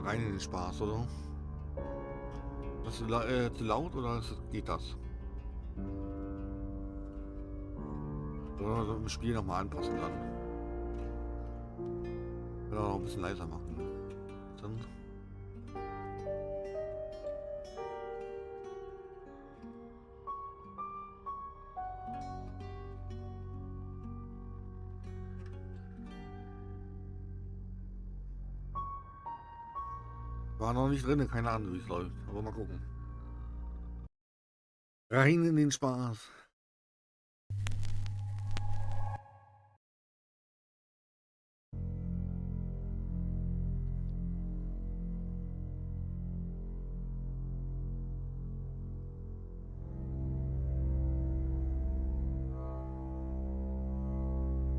rein in den Spaß, oder? Das ist zu laut oder geht das? Oder so im Spiel nochmal anpassen dann. Oder noch ein bisschen leiser machen. Dann. War noch nicht drin, keine Ahnung, wie es läuft. Aber mal gucken. Rein in den Spaß.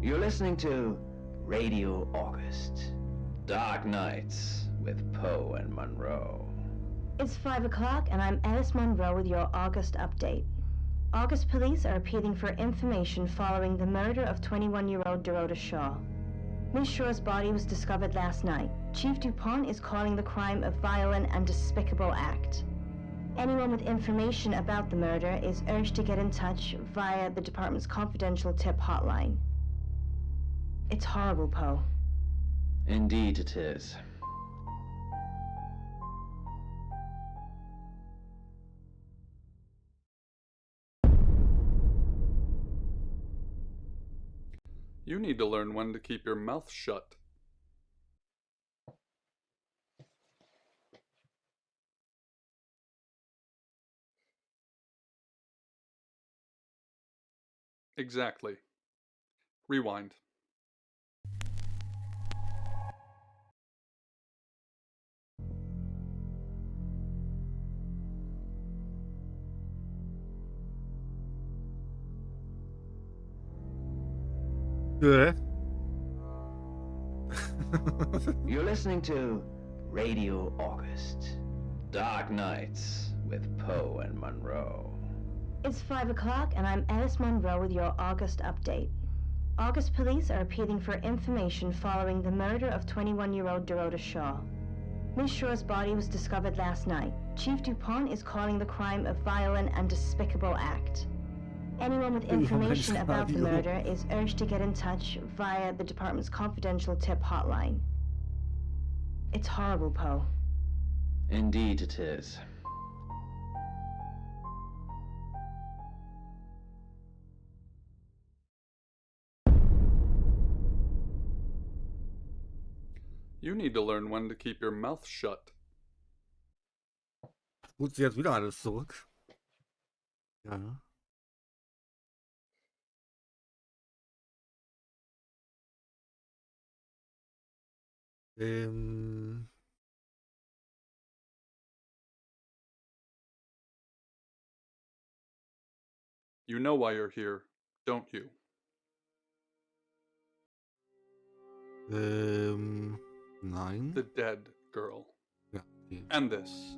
You're listening to Radio August. Dark Nights with Poe and Monroe. It's 5 o'clock and I'm Alice Monroe with your August update. August police are appealing for information following the murder of 21-year-old Dorota Shaw. Miss Shaw's body was discovered last night. Chief DuPont is calling the crime a violent and despicable act. Anyone with information about the murder is urged to get in touch via the department's confidential tip hotline. It's horrible, Poe. Indeed it is. You need to learn when to keep your mouth shut. Exactly. Rewind. Yeah. You're listening to Radio August. Dark Nights with Poe and Monroe. It's 5 o'clock and I'm Alice Monroe with your August update. August police are appealing for information following the murder of 21-year-old Dorota Shaw. Miss Shaw's body was discovered last night. Chief DuPont is calling the crime a violent and despicable act. Anyone with information about the murder is urged to get in touch via the department's confidential tip hotline. It's horrible, Poe. Indeed it is. You need to learn when to keep your mouth shut. Gut, sie jetzt wieder alles zurück. Ja. You know why you're here, don't you? Nein. The dead girl. Ja. Okay. And this.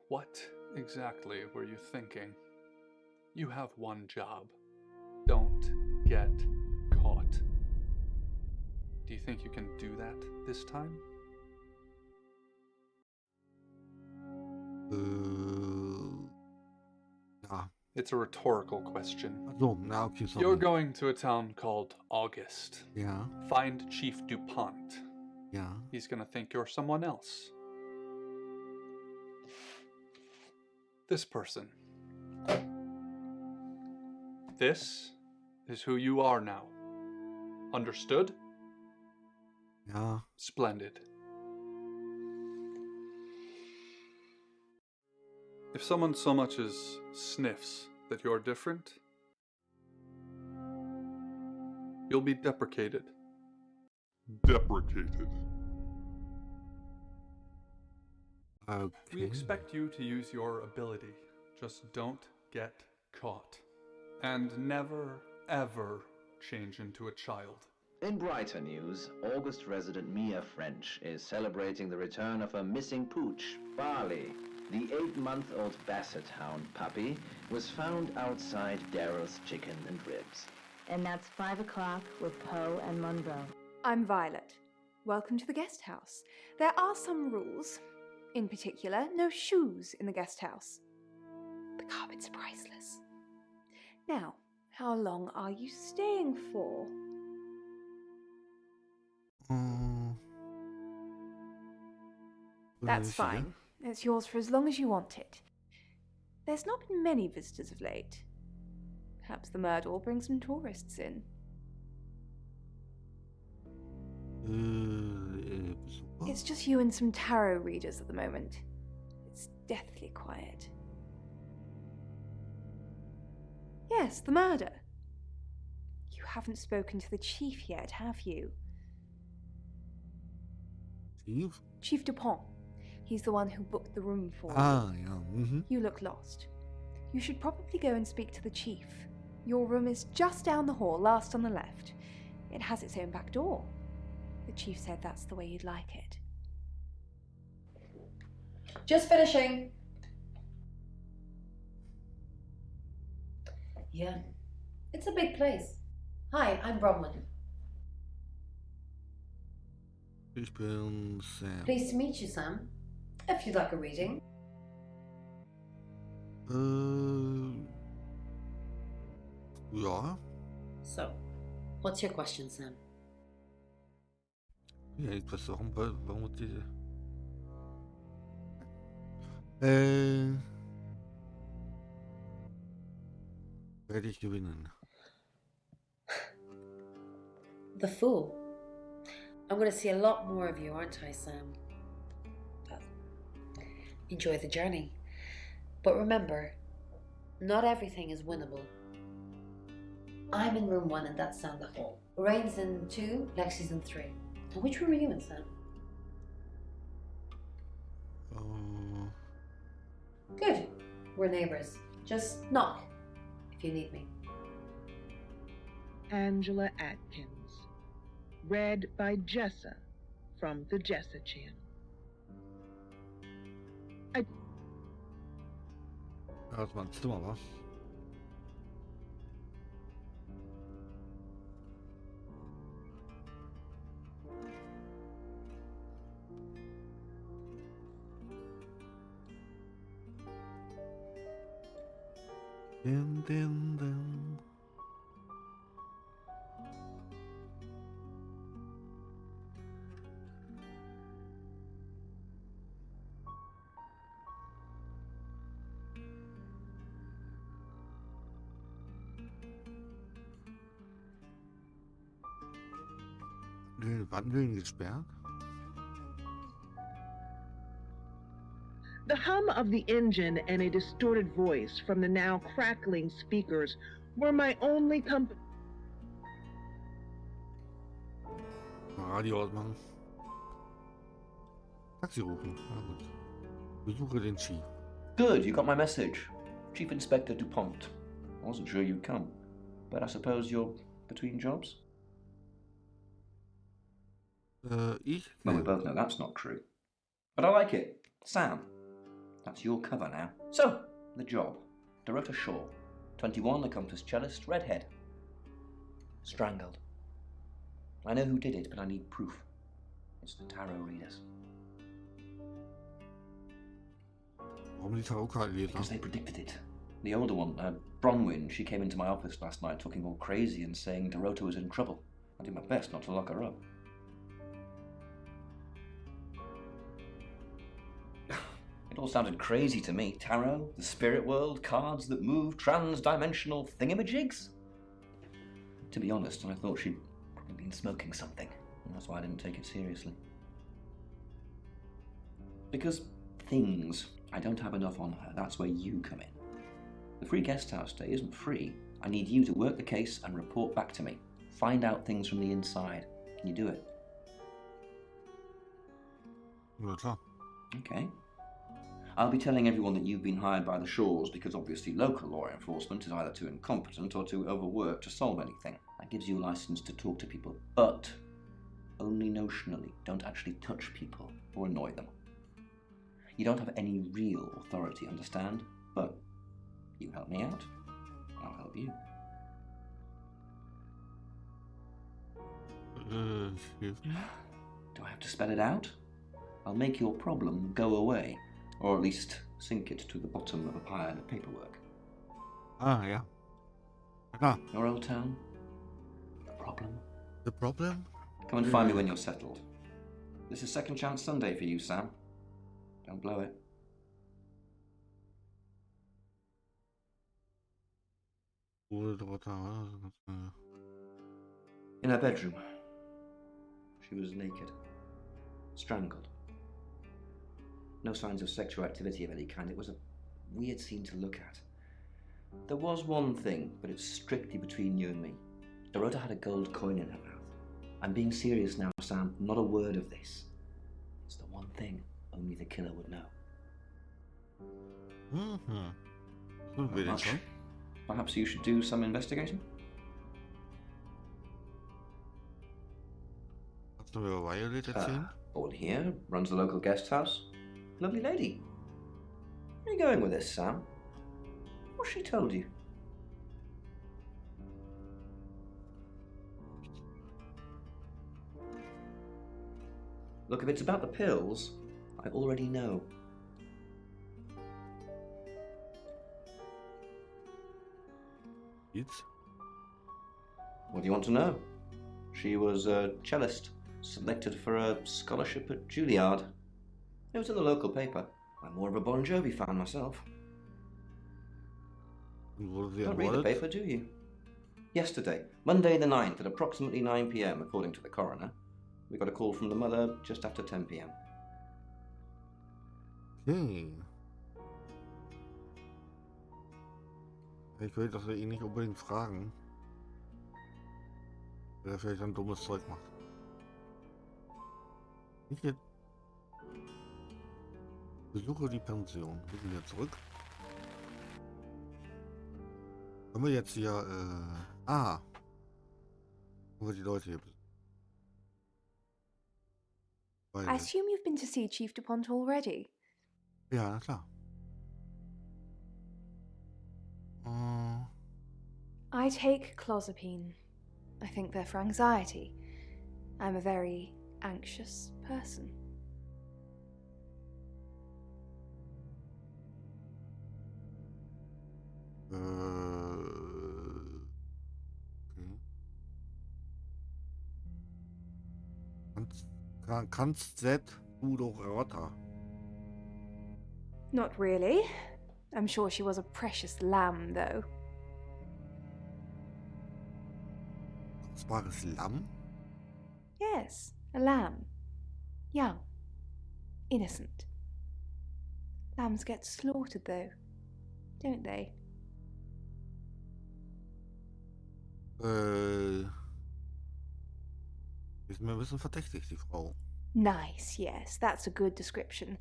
What exactly were you thinking? You have one job. Don't get caught. Do you think you can do that this time? Ja. It's a rhetorical question. So, na okay, sorry. You're going to a town called August. Ja. Find Chief DuPont. Ja. He's gonna think you're someone else. This person. This is who you are now. Understood? Ja. Splendid. If someone so much as sniffs that you're different, you'll be deprecated. Deprecated. Okay. We expect you to use your ability. Just don't get caught. And never, ever change into a child. In brighter news, August resident Mia French is celebrating the return of her missing pooch, Barley. The 8-month-old Basset Hound puppy was found outside Daryl's Chicken and Ribs. And that's 5 o'clock with Poe and Monroe. I'm Violet. Welcome to the guest house. There are some rules. In particular, no shoes in the guest house. The carpet's priceless. Now, how long are you staying for? That's fine. It's yours for as long as you want it. There's not been many visitors of late. Perhaps the murder will bring some tourists in. It's just you and some tarot readers at the moment. It's deathly quiet. Yes, the murder. You haven't spoken to the chief yet, have you? Chief? Chief Dupont. He's the one who booked the room for you. Ja. You look lost. You should probably go and speak to the chief. Your room is just down the hall, last on the left. It has its own back door. The chief said that's the way you'd like it. Just finishing. Yeah, it's a big place. Hi, I'm Bronwyn. Ich bin Sam. Pleased to meet you, Sam. If you'd like a reading. Ja. So, what's your question, Sam? Ja, ich weiß warum diese. Werde ich gewinnen? The Fool. I'm going to see a lot more of you, aren't I, Sam? But enjoy the journey. But remember, not everything is winnable. I'm in room 1 and that's down the hall. Lorraine's in 2, Lexi's in 3. And which room are you in, Sam? Good. We're neighbors. Just knock if you need me. Angela Atkins. Read by Jessa from the Jessa channel. Das war ein Zimmer, was? Din, din, din. Wandeln gesperrt? The hum of the engine and a distorted voice from the now crackling speakers were my only company. Radio ausmachen. Taxi rufen. Na gut. Besuche den Chief. Good, you got my message. Chief Inspector Dupont. I wasn't sure you'd come, but I suppose you're between jobs? Ich? Well, we both know that's not true. But I like it. Sam. That's your cover now. So, the job. Dorota Shaw. 21, accomplished cellist, redhead. Strangled. I know who did it, but I need proof. It's the tarot readers. Warum die Tarotkarte lesen? Because they predicted it. The older one, Bronwyn, she came into my office last night talking all crazy and saying Dorota was in trouble. I did my best not to lock her up. It all sounded crazy to me. Tarot, the spirit world, cards that move, trans-dimensional thingamajigs. To be honest, I thought she'd probably been smoking something, and that's why I didn't take it seriously. Because things, I don't have enough on her. That's where you come in. The free guest house stay isn't free. I need you to work the case and report back to me. Find out things from the inside. Can you do it? Ja, klar. Okay. I'll be telling everyone that you've been hired by the Shaws because obviously local law enforcement is either too incompetent or too overworked to solve anything. That gives you a license to talk to people, but only notionally. Don't actually touch people or annoy them. You don't have any real authority, understand? But you help me out, I'll help you. Hilft mir? Do I have to spell it out? I'll make your problem go away, or at least sink it to the bottom of a pile of paperwork. Ah, ja. Ah, Your old town? The problem? the problem? Come and find me when you're settled. This is Second Chance Sunday for you, Sam. Don't blow it. In her bedroom. She was naked. Strangled. No signs of sexual activity of any kind. It was a weird scene to look at. There was one thing, but it's strictly between you and me. Dorota had a gold coin in her mouth. I'm being serious now, Sam. Not a word of this. It's the one thing only the killer would know. Goed weet ik Much. hoor. Perhaps you should do some investigating? Wat dan wil Violet het zien? Born here, runs the local guest house. Lovely lady. Where are you going with this, Sam? What's she told you? Look, if it's about the pills, I already know. Iets? What do you want to know? She was a cellist, selected for a scholarship at Juilliard. It was in the local paper. I'm more of a Bon Jovi fan myself. Worden die Don't read the awarded? paper, do you? Yesterday, Monday the 9th at approximately 9 p.m, according to the coroner, we got a call from the mother just after 10 p.m. Oké. Ik weet dat we ihn niet unbedingt vragen. Der vielleicht ein dummes Zeug macht. Ich jetzt besuche die Pension. Wir sind wieder zurück. Können wir jetzt hier, wo wir die Leute hier I Weil, assume you've been to see Chief DuPont already. ja, na klar. I take clozapine. I think they're for anxiety. I'm a very anxious person. Okay. Kannst Z du doch erörtern? Not really. I'm sure she was a precious lamb, though. Kostbares Lamm? Yes, a lamb. Young. Innocent. Lambs get slaughtered, though, don't they? Ist mir ein bisschen verdächtig, die Frau. Nice, yes, that's a good description.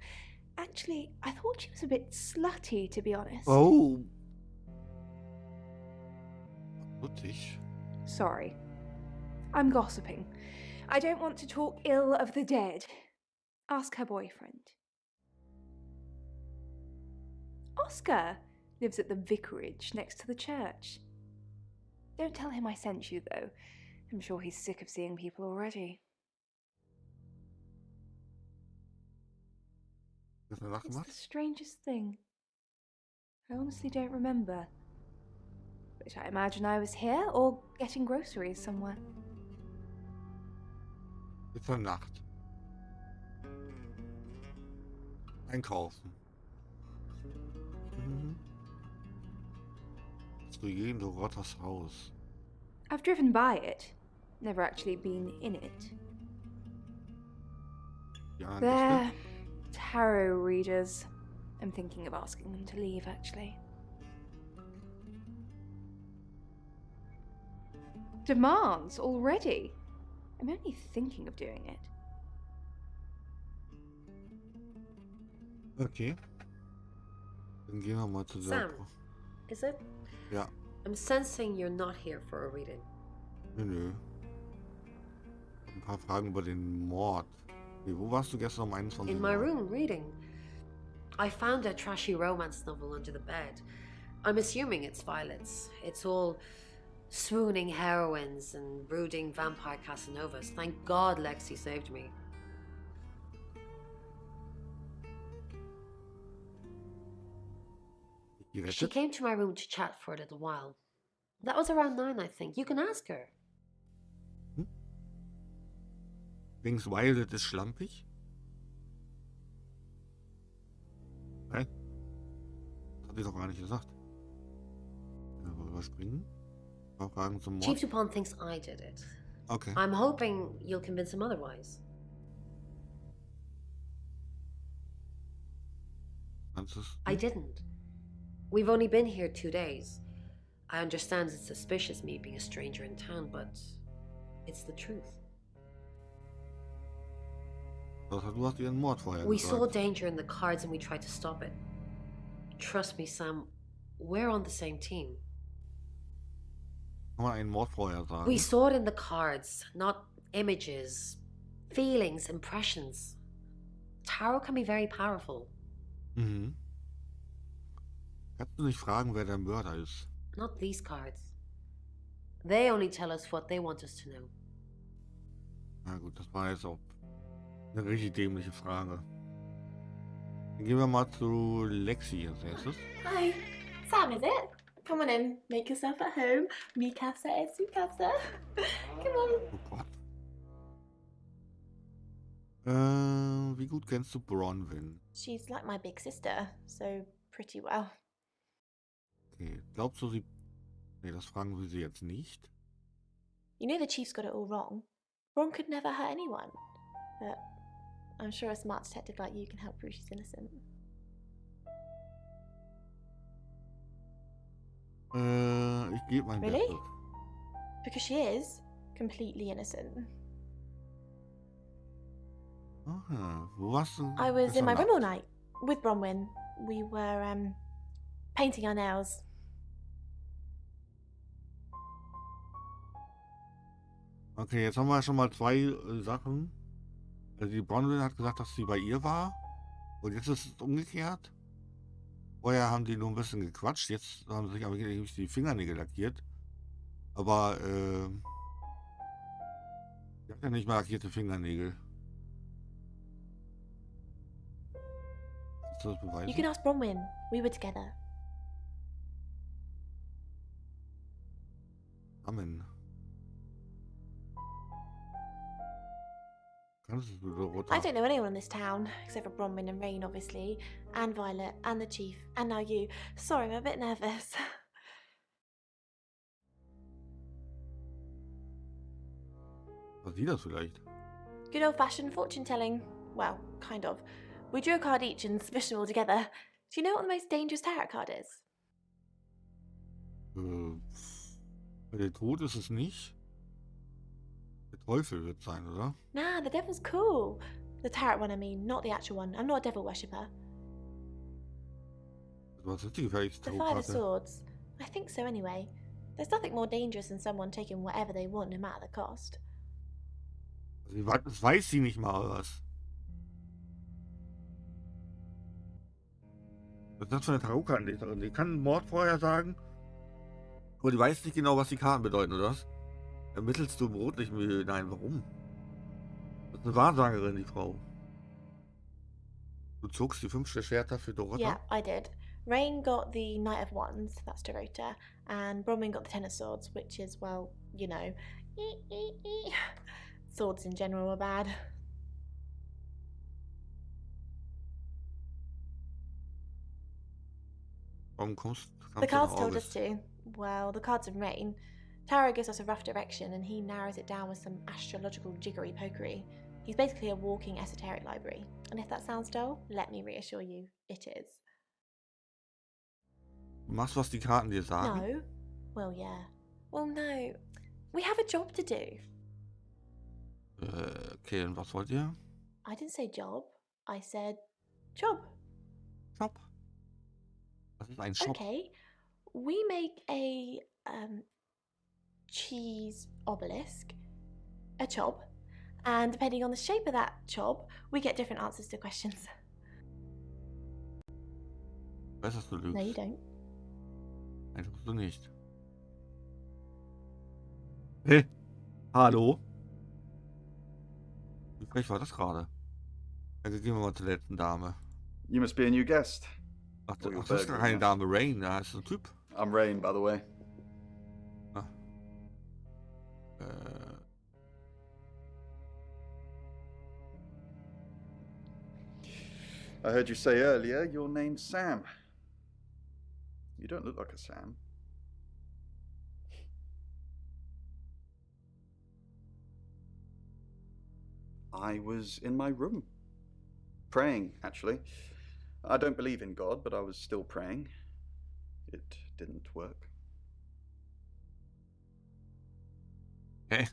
Actually, I thought she was a bit slutty, to be honest. Oh! Nuttig. Sorry. I'm gossiping. I don't want to talk ill of the dead. Ask her boyfriend. Oscar lives at the vicarage next to the church. Don't tell him I sent you, though. I'm sure he's sick of seeing people already. Is er nacht It's gemacht? the strangest thing. I honestly don't remember. But I imagine I was here or getting groceries somewhere. Ist er Nacht. Einkaufen. Hast du je in Dorotas Haus? I've driven by it, never actually been in it. Ja, They're tarot readers. I'm thinking of asking them to leave, actually. Demands already? I'm only thinking of doing it. Okay. Dann gehen wir mal zu der... Sam, is it? Ja. I'm sensing you're not here for a reading. Nö. Ein paar Fragen über den Mord. Okay, wo warst du gestern um 21 In my room, reading. I found a trashy romance novel under the bed. I'm assuming it's Violet's. It's all swooning heroines and brooding vampire Casanovas. Thank God Lexi saved me. She gerettet? came to my room to chat for a little while. That was around 9, I think. You can ask her. Hm? Denkst Violet ist schlampig? Nein? Das hat sie doch gar nicht gesagt. Überspringen? Ein paar Fragen zum Chief Mord? Dupont thinks I did it. Okay. I'm hoping you'll convince him otherwise. Kannst du's? I didn't. We've only been here 2 days. I understand it's suspicious me being a stranger in town, but it's the truth. Du hast ihren Mord vorher We saw gesagt. danger in the cards and we tried to stop it. Trust me, Sam, we're on the same team. Kann man einen Mord vorher sagen? We saw it in the cards, not images, feelings, impressions. Tarot can be very powerful. Mhm. Kannst du nicht fragen, wer der Mörder ist? Not these cards. They only tell us what they want us to know. Na gut, das war jetzt auch eine richtig dämliche Frage. Dann gehen wir mal zu Lexi als erstes. Hi, Sam, is it? Come on in, make yourself at home. Mi casa es su casa. Come on. Oh Gott. Wie gut kennst du Bronwyn? She's like my big sister, so pretty well. Okay, glaubst du sie... Nee, das fragen wir sie jetzt nicht. You know the chief's got it all wrong. Ron could never hurt anyone. But I'm sure a smart detective like you can help prove she's innocent. Ich gebe mein Really? Bestes. Because she is completely innocent. Aha, wo warst du? I was in my gestern room all Abend? night with Bronwyn. We were painting our nails. Okay, jetzt haben wir schon mal zwei Sachen. Also die Bronwyn hat gesagt, dass sie bei ihr war. Und jetzt ist es umgekehrt. Vorher haben die nur ein bisschen gequatscht. Jetzt haben sie sich aber die Fingernägel lackiert. Aber, die hat ja nicht mal lackierte Fingernägel. Kannst du das beweisen? You can ask Bronwyn. We were together. Amen. Kannst du, Dorota? I don't know anyone in this town, except for Bronwyn and Rain, obviously, and Violet, and the Chief, and now you. Sorry, I'm a bit nervous. Was sie das vielleicht? Good old-fashioned fortune-telling. Well, kind of. We drew a card each and smushed them all together. Do you know what the most dangerous tarot card is? Der Tod ist es nicht. Der Teufel wird sein, oder? Nah, the devil's cool. The tarot one, I mean, not the actual one. I'm not a devil worshipper. Was ist die gefährlichste The Five of Tarotkarte? Swords. I think so anyway. There's nothing more dangerous than someone taking whatever they want, no matter the cost. Das weiß sie nicht mal, was. Was ist das für eine Tarotkartenleserin? Die kann einen Mord vorher sagen, aber die weiß nicht genau, was die Karten bedeuten, oder was? Ermittelst du im Rotlichtmilieu? Nein, warum? Das ist eine Wahrsagerin, die Frau. Du zogst die 5 der Schwerter für Dorota? Yeah, I did. Rain got the Knight of Wands, that's Dorota, and Bronwyn got the Ten of Swords, which is, well, you know, swords in general are bad. Warum kannst The du cards nach told us August? to. Well, the cards of Rain. Tarot gives us a rough direction and he narrows it down with some astrological jiggery pokery. He's basically a walking esoteric library. And if that sounds dull, let me reassure you, it is. Du machst, was die Karten dir sagen? No? Well, yeah. Well, no. We have a job to do. Okay, und was wollt ihr? I didn't say job. I said job. Shop. Was ist ein Shop? Okay. We make a cheese obelisk, a chob, and depending on the shape of that chob, we get different answers to questions. Ich weiß, dass du lügst. No, you don't. Nein, tust du nicht. Hey, hallo? Wie frech war das gerade? Ja, gehen wir mal zur letzten Dame. You must be a new guest. Ach, Or your das ist gar burglary keine mess. Dame Rain, da ist ein Typ. I'm Rain, by the way. Ah. I heard you say earlier your name's Sam. You don't look like a Sam. I was in my room. Praying, actually. I don't believe in God, but I was still praying. It didn't work. Hä?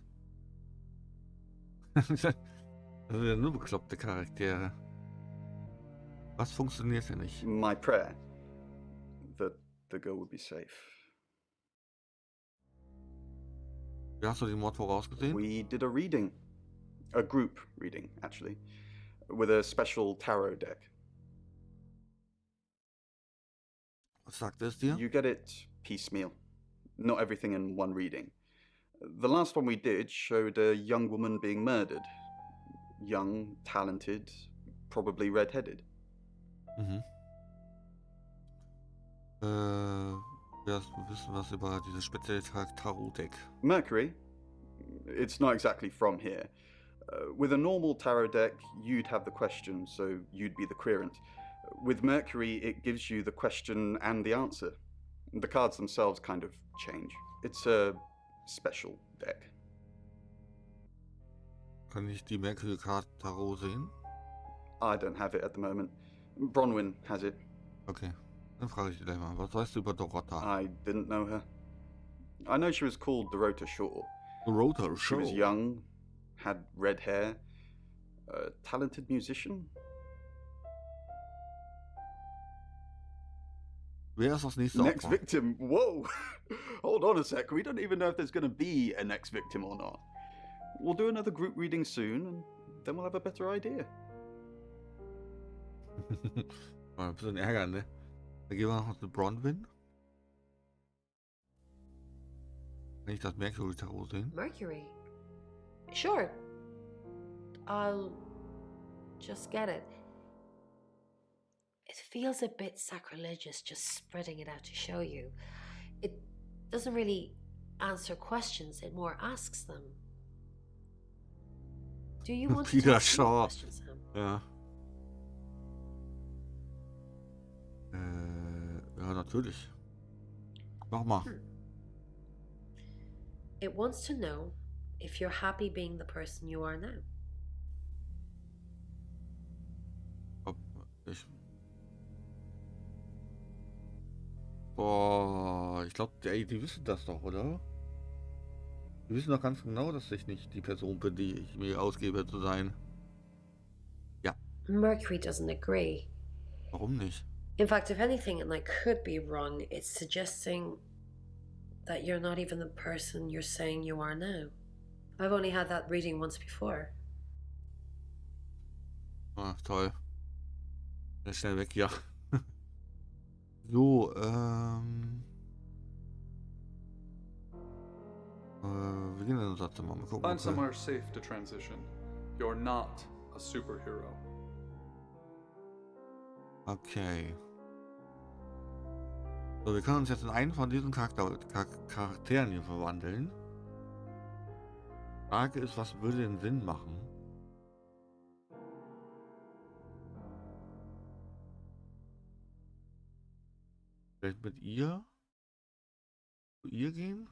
Das sind ja nur bekloppte Charaktere. Was funktioniert denn nicht? My prayer that the girl would be safe. Wie hast du den Mord vorausgesehen? We did a reading. A group reading, actually. With a special tarot deck. Was sagt es dir? You get it piecemeal. Not everything in one reading. The last one we did showed a young woman being murdered. Young, talented, probably red-headed. Mhm. Willst du wissen was über dieses spezielle Tarot-Deck? Mercury? It's not exactly from here. With a normal tarot deck, you'd have the question, so you'd be the querent. With Mercury, it gives you the question and the answer. The cards themselves kind of change. It's a special deck. Kann ich die Mercury Card Tarot sehen? I don't have it at the moment. Bronwyn has it. Okay, dann frage ich dich gleich mal. Was weißt du über Dorota? I didn't know her. I know she was called Dorota Shaw. Dorota She was young, had red hair, a talented musician. Wer ist das nächste Next Opfer? victim? Whoa! Hold on a sec. We don't even know if there's going to be a next victim or not. We'll do another group reading soon, and then we'll have a better idea. War ein bisschen ärgernd, ne? Dann gehen wir noch zu Bronwyn. Kann ich das Mercury Tarot sehen? Mercury? Sure. I'll just get it. It feels a bit sacrilegious just spreading it out to show you. It doesn't really answer questions, it more asks them. Do you want to Peter ask me a Shaw. question, Sam? Ja. Ja, natürlich. Mach mal. It wants to know if you're happy being the person you are now. Ob ich. Boah, ich glaube, die wissen das doch, oder? Die wissen doch ganz genau, dass ich nicht die Person bin, die ich mir ausgebe zu sein. Ja, Mercury doesn't agree. warum nicht? In fact, if anything, and I could be wrong, it's suggesting that you're not even the person you're saying you are now. I've only had that reading once before. Ah, toll. Sehr schnell weg, ja. So, wir gehen in unser Zimmer. Mal gucken. Find Okay. somewhere safe to transition. You're not a superhero. Okay. So, wir können uns jetzt in einen von diesen Charakteren hier verwandeln. Die Frage ist, was würde den Sinn machen? Vielleicht mit ihr? Zu ihr gehen?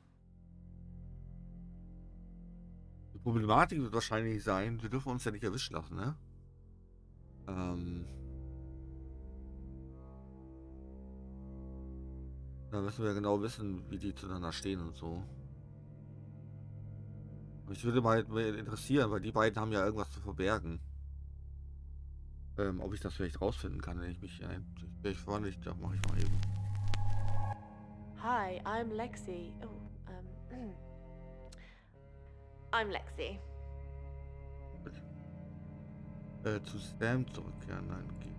Die Problematik wird wahrscheinlich sein, wir dürfen uns ja nicht erwischen lassen, ne? Da müssen wir genau wissen, wie die zueinander stehen und so. Mich würde mal interessieren, weil die beiden haben ja irgendwas zu verbergen. Ob ich das vielleicht rausfinden kann, wenn ich mich vielleicht verwandle, das mache ich mal eben. Hi, I'm Lexi. I'm Lexi. Zu Sam zurückkehren, nein, okay.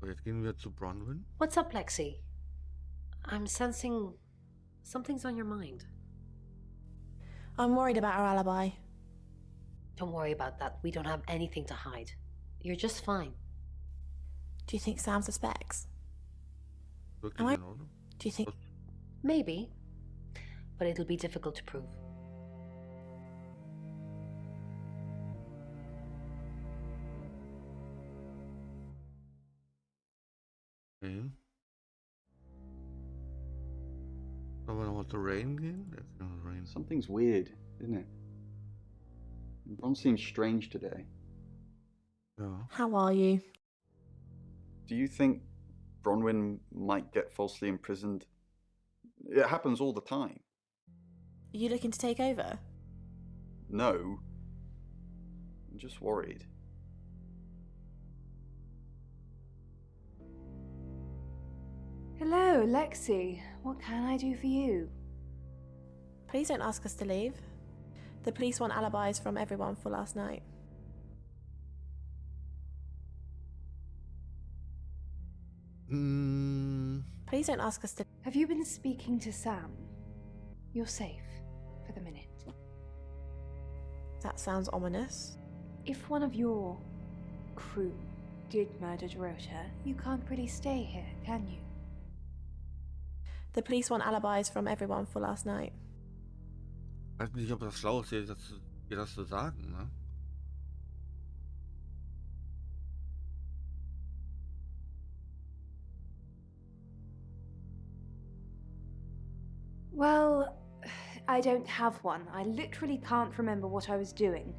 So, jetzt gehen wir zu Bronwyn. What's up, Lexi? I'm sensing something's on your mind. I'm worried about our alibi. Don't worry about that. We don't have anything to hide. You're just fine. Do you think Sam suspects? Wirklich Am I- in Ordnung? Do you think... Maybe, but it'll be difficult to prove. Okay. Sollen wir nochmal zu Rain gehen? Jetzt gehen wir zu Rain. Something's weird, isn't it? Ron seems strange today. Ja. How are you? Do you think Bronwyn might get falsely imprisoned? It happens all the time. Are you looking to take over? No. I'm just worried. Hello, Lexi. What can I do for you? Please don't ask us to leave. The police want alibis from everyone for last night. Please don't ask us to... Have you been speaking to Sam? You're safe for the minute. That sounds ominous. If one of your crew did murder Dorota, you can't really stay here, can you? The police want alibis from everyone for last night. Ich weiß nicht, ob das schlau ist, dir das zu sagen, ne? Well, I don't have one. I literally can't remember what I was doing.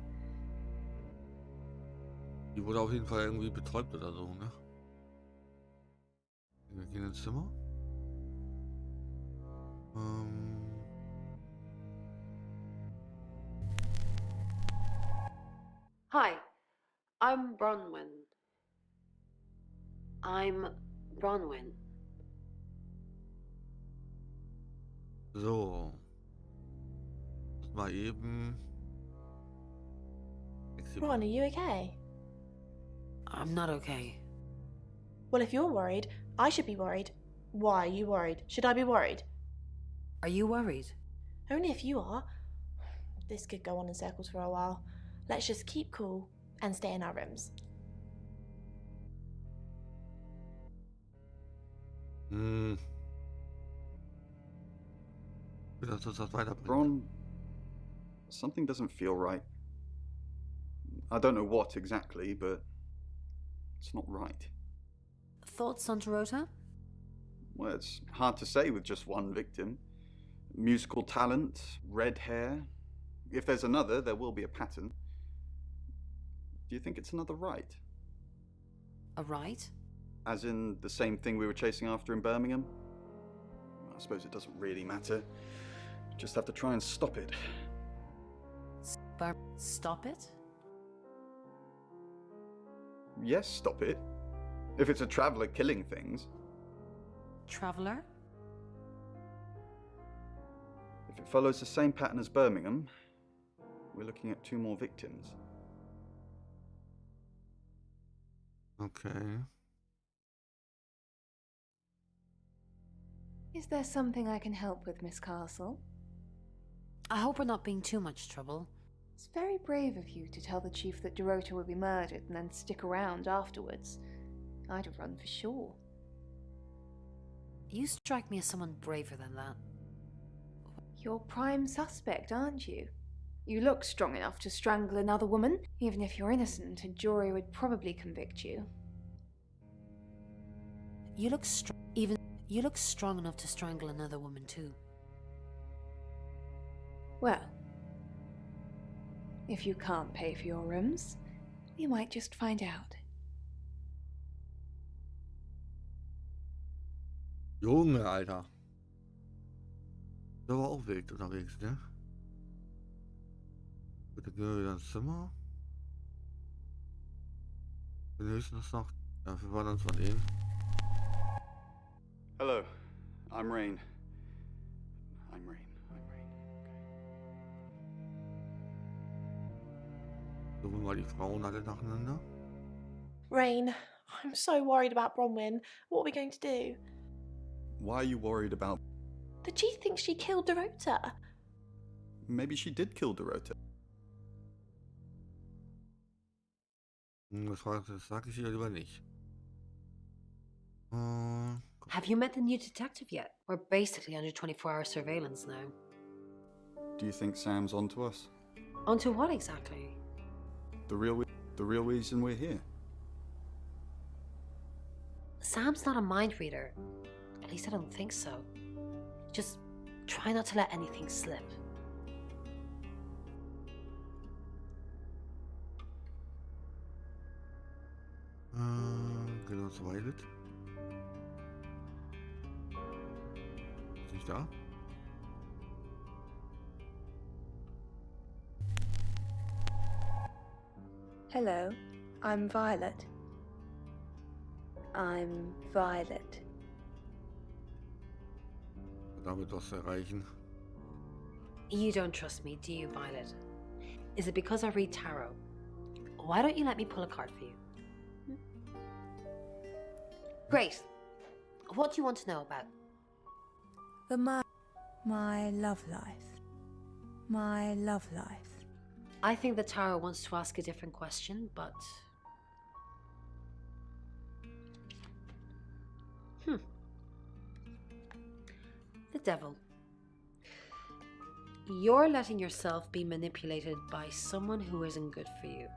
Die wurde auf jeden Fall irgendwie betäubt oder so, ne? Wir gehen ins Zimmer. Hi, I'm Bronwyn. I'm Bronwyn. So. Muss mal eben. Ron, are you okay? I'm not okay. Well, if you're worried, I should be worried. Why are you worried? Should I be worried? Are you worried? Only if you are. This could go on in circles for a while. Let's just keep cool and stay in our rooms. Dass uns das weiterbringt. Ron, something doesn't feel right. I don't know what exactly, but it's not right. Thoughts on Dorota? Well, it's hard to say with just one victim. Musical talent, red hair. If there's another, there will be a pattern. Do you think it's another right? A right? As in the same thing we were chasing after in Birmingham? I suppose it doesn't really matter. Just have to try and stop it. Stop it? Yes, stop it. If it's a traveller killing things. Traveller? If it follows the same pattern as Birmingham, we're looking at 2 more victims. Okay. Is there something I can help with, Miss Castle? I hope we're not being too much trouble. It's very brave of you to tell the chief that Dorota would be murdered and then stick around afterwards. I'd have run for sure. You strike me as someone braver than that. You're prime suspect, aren't you? You look strong enough to strangle another woman. Even if you're innocent, a jury would probably convict you. You look strong enough to strangle another woman too. Well, if you can't pay for your rooms, you might just find out. Junge, Alter. Der war auch wild unterwegs, ne? Bitte gehen wir wieder ins Zimmer. Wir höchstens noch. Ja, wir waren uns von denen. Hello, I'm Rain. I'm Rain. Suchen wir die Frauen alle nacheinander. Rain, I'm so worried about Bronwyn. What are we going to do? Why are you worried about... The chief thinks she killed Dorota. Maybe she did kill Dorota. Das sag ich ihr lieber nicht. Have you met the new detective yet? We're basically under 24-hour surveillance now. Do you think Sam's onto us? Onto what exactly? The real reason we're here? Sam's not a mind reader. At least I don't think so. Just try not to let anything slip. Genau, zu Violet. Ist nicht da? Hello, I'm Violet. I'm Violet. Damit was erreichen. You don't trust me, do you, Violet? Is it because I read tarot? Why don't you let me pull a card for you? Great. What do you want to know about? My love life. My love life. I think the tarot wants to ask a different question, but... The devil. You're letting yourself be manipulated by someone who isn't good for you.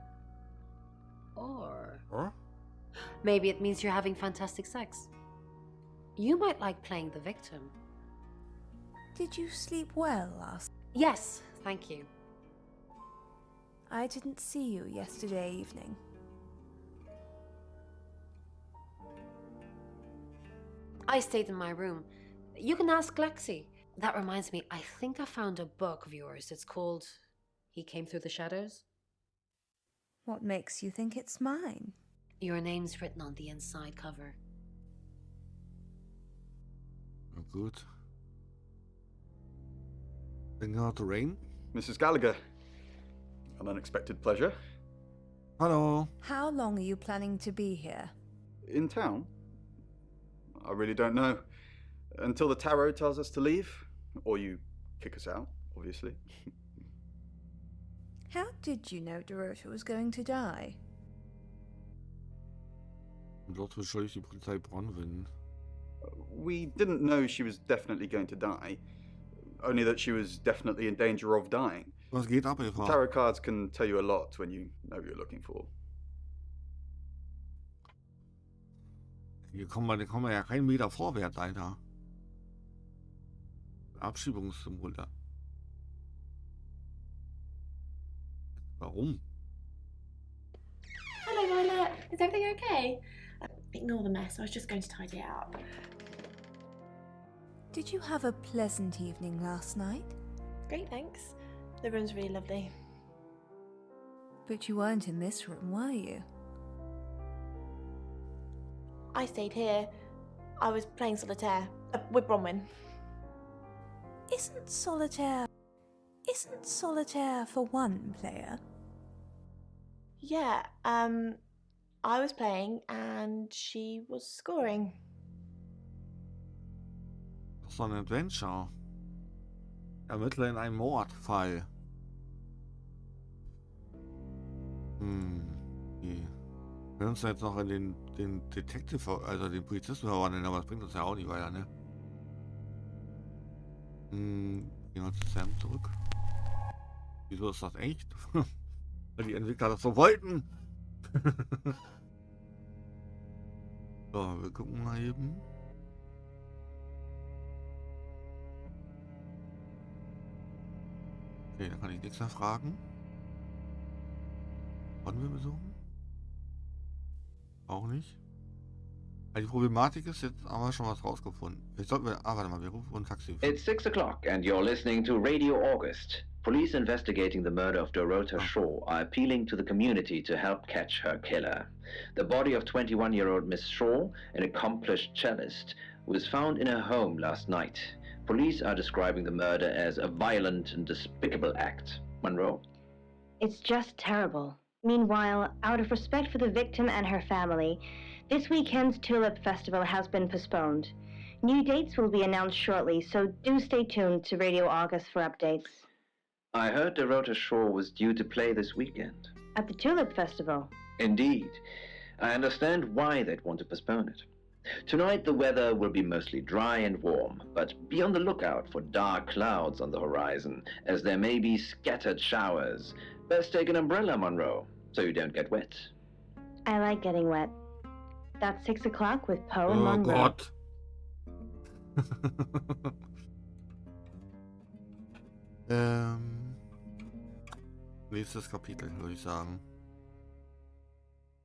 Or... maybe it means you're having fantastic sex. You might like playing the victim. Did you sleep well last? Yes, thank you. I didn't see you yesterday evening. I stayed in my room. You can ask Lexi. That reminds me, I think I found a book of yours. It's called He Came Through the Shadows. What makes you think it's mine? Your name's written on the inside cover. Na gut. Bring out the rain. Mrs. Gallagher. An unexpected pleasure. Hello. How long are you planning to be here? In town? I really don't know. Until the tarot tells us to leave. Or you kick us out, obviously. How did you know Dorota was going to die? Dort beschuldigt die Polizei Bronwyn. We didn't know she was definitely going to die. Only that she was definitely in danger of dying. Was geht ab, Eva? Tarot cards can tell you a lot when you know what you're looking for. Hier kommen wir ja keinen Meter vorwärts, Alter. Abschiebungssymbol da. Warum? Hello, Violet. Is everything okay? Ignore the mess. I was just going to tidy it up. Did you have a pleasant evening last night? Great, thanks. The room's really lovely. But you weren't in this room, were you? I stayed here. I was playing solitaire with Bronwyn. Isn't solitaire for one player? Yeah, I was playing and she was scoring. Das ist doch ein Adventure. Ermittler in einem Mordfall. Okay. Wir können uns jetzt noch in den Detective, also den Polizisten verwandeln, aber das bringt uns ja auch nicht weiter, ne? Gehen wir zu Sam zurück. Wieso ist das echt? Weil die Entwickler das so wollten. So, wir gucken mal eben. Okay, da kann ich nichts mehr fragen. Wollen wir besuchen? Auch nicht. Die Problematik ist, jetzt haben wir schon was rausgefunden. Vielleicht sollten wir... warte mal, wir rufen ein Taxi. It's 6 o'clock and you're listening to Radio August. Police investigating the murder of Dorota Shaw are appealing to the community to help catch her killer. The body of 21-year-old Miss Shaw, an accomplished cellist, was found in her home last night. Police are describing the murder as a violent and despicable act. Monroe? It's just terrible. Meanwhile, out of respect for the victim and her family, this weekend's Tulip Festival has been postponed. New dates will be announced shortly, so do stay tuned to Radio August for updates. I heard Dorota Shaw was due to play this weekend. At the Tulip Festival? Indeed. I understand why they'd want to postpone it. Tonight the weather will be mostly dry and warm, but be on the lookout for dark clouds on the horizon, as there may be scattered showers. Best take an umbrella, Monroe, so you don't get wet. I like getting wet. That's 6 o'clock with Poe and Oh Monroe. Gott. Nächstes Kapitel, würde ich sagen.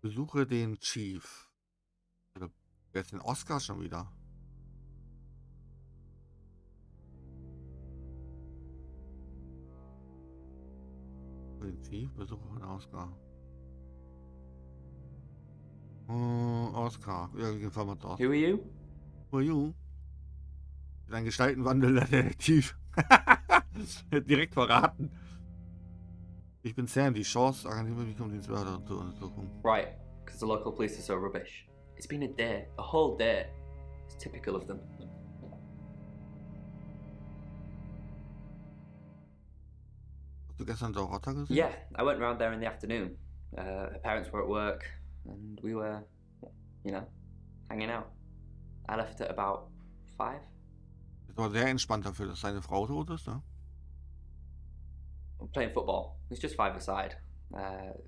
Besuche den Chief. Oder wer ist den Oscar schon wieder? Den Chief, besuche den Oscar. Oscar. Ja, wir fahren mal aus. Who are you? Who are you? Ich bin ein gestaltenwandelnder Detektiv. Direkt verraten. Ich bin Sam, die Chance, Akademie kommt ins Mörder zur Untersuchung. Right, because the local police are so rubbish. It's been a day, a whole day. It's typical of them. Hast du gestern Dorota gesehen? Yeah, I went round there in the afternoon. Her parents were at work, and we were, you know, hanging out. I left at about 5. Das war sehr entspannt dafür, dass seine Frau tot ist, ne? Playing football. It's just 5 aside.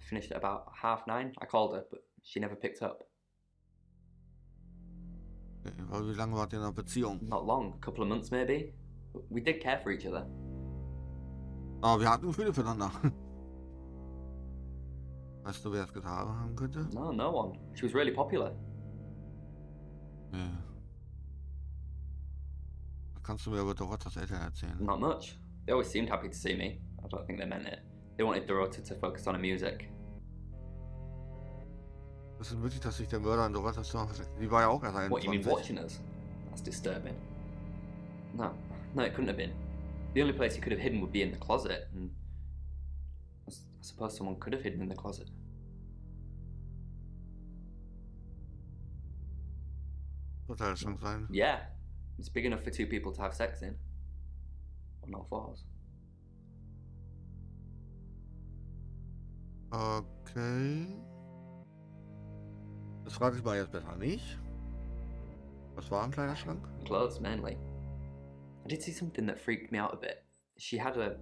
Finished at about 9:30. I called her, but she never picked up. Okay, wie lange wart ihr in einer Beziehung? Not long, a couple of months maybe. We did care for each other. Aber wir hatten Gefühle füreinander. Weißt du, wer es getan haben könnte? No, no one. She was really popular. Ja. Was kannst du mir über Dorotas Eltern erzählen? Not much. They always seemed happy to see me. I don't think they meant it. They wanted Dorota to focus on her music. Das ist wirklich, dass sich der Mörder an Dorotas Song versteckt. Die war ja auch erst 21. What, you mean watching us? That's disturbing. No, it couldn't have been. The only place he could have hidden would be in the closet, and I suppose someone could have hidden in the closet. Total schon sein. Yeah, it's big enough for 2 people to have sex in. On all 4s. Okay. Das frage ich mal jetzt besser nicht. Was war im Kleiderschrank? Clothes, mainly. I did see something that freaked me out a bit. She had a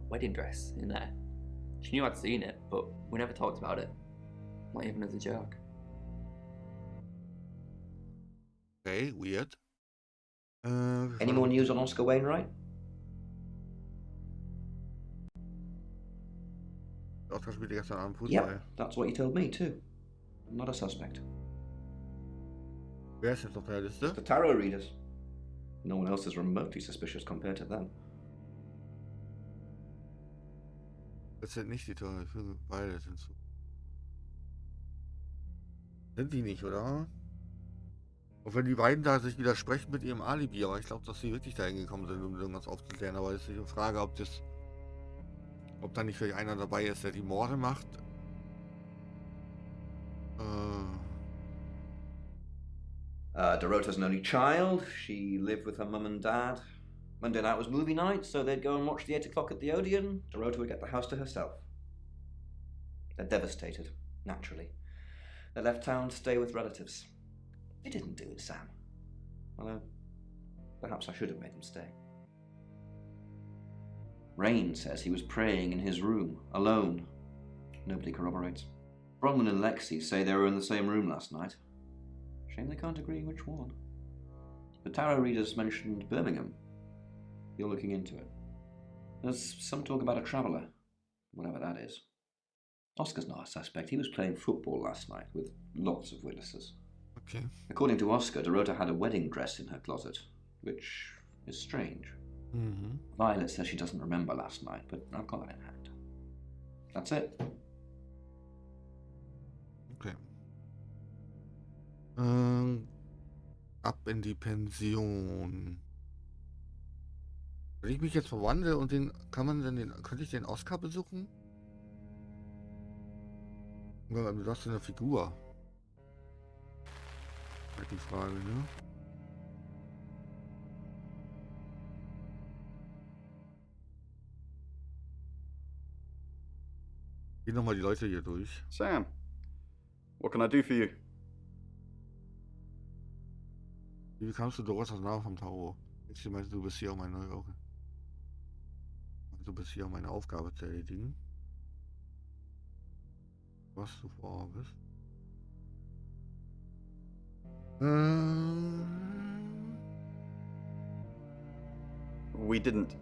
wedding dress in there. She knew I'd seen it, but we never talked about it. Not even as a joke. Okay, weird. Any more news on Oscar Wainwright? Oscar spielte gestern Abend Fußball. Yep, that's what he told me too. Not a suspect. Wer ist jetzt auf der Liste? The tarot readers. No one else is remotely suspicious compared to them. Das sind nicht die Tore, ich füge beide hinzu. Sind die nicht, oder? Auch wenn die beiden da sich widersprechen mit ihrem Alibi, aber ich glaube, dass sie wirklich dahin gekommen sind, um irgendwas aufzuklären. Aber es ist die Frage, ob da nicht vielleicht einer dabei ist, der die Morde macht. Dorota's an only child. She lived with her mum and dad. Monday night was movie night, so they'd go and watch the 8 o'clock at the Odeon. Dorota would get the house to herself. They're devastated, naturally. They left town to stay with relatives. They didn't do it, Sam. Although, perhaps I should have made them stay. Rain says he was praying in his room, alone. Nobody corroborates. Bronwyn and Lexi say they were in the same room last night. Shame they can't agree which one. The tarot readers mentioned Birmingham. You're looking into it. There's some talk about a traveller, whatever that is. Oscar's not a suspect. He was playing football last night with lots of witnesses. Okay. According to Oscar, Dorota had a wedding dress in her closet, which is strange. Mhm. Violet says she doesn't remember last night, but I've got that in hand. That's it. Okay. Ab in die Pension. Wenn ich mich jetzt verwandle und könnte ich den Oscar besuchen? Ja, du hast eine Figur. Halt die Frage, ne? Geh nochmal die Leute hier durch. Sam, what can I do for you? Wie bekamst du Dorothas Namen vom Tarot? Ich meinte, du bist hier, um eine Aufgabe zu erledigen. Was du vorhast. We didn't.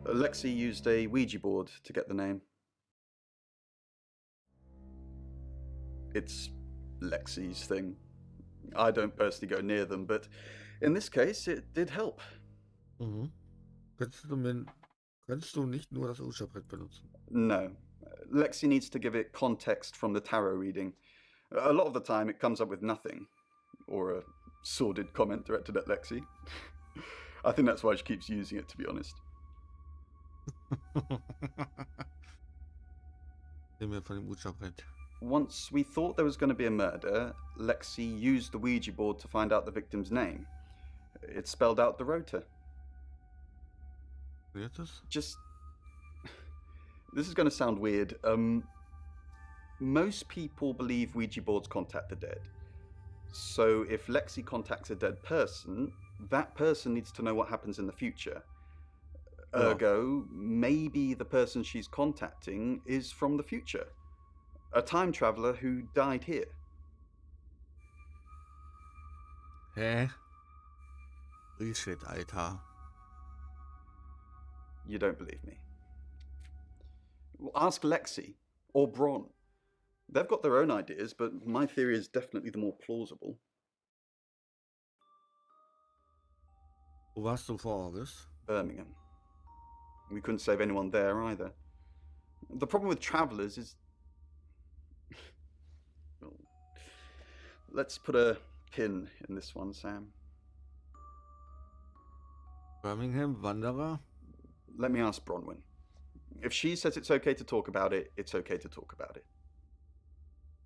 Lexi used a Ouija board to get the name. It's Lexi's thing. I don't personally go near them, but in this case, it did help. Mhm. Könntest du nicht nur das Ouija-Brett benutzen? No. Lexi needs to give it context from the tarot reading. A lot of the time, it comes up with nothing. Or a sordid comment directed at Lexi. I think that's why she keeps using it, to be honest. Nehmen wir von dem Ouija-Brett. Once we thought there was going to be a murder, Lexi used the Ouija board to find out the victim's name. It spelled out the rota. Just... This is going to sound weird. Most people believe Ouija boards contact the dead. So if Lexi contacts a dead person, that person needs to know what happens in the future. Ergo, maybe the person she's contacting is from the future. A time traveler who died here. Hä? Bullshit, Alter. You don't believe me? Well, ask Lexi or Bron. They've got their own ideas, but my theory is definitely the more plausible. Wo warst du vor August? Birmingham. We couldn't save anyone there either. The problem with travellers is... Let's put a pin in this one, Sam. Birmingham, Wanderer? Let me ask Bronwyn. If she says it's okay to talk about it, it's okay to talk about it.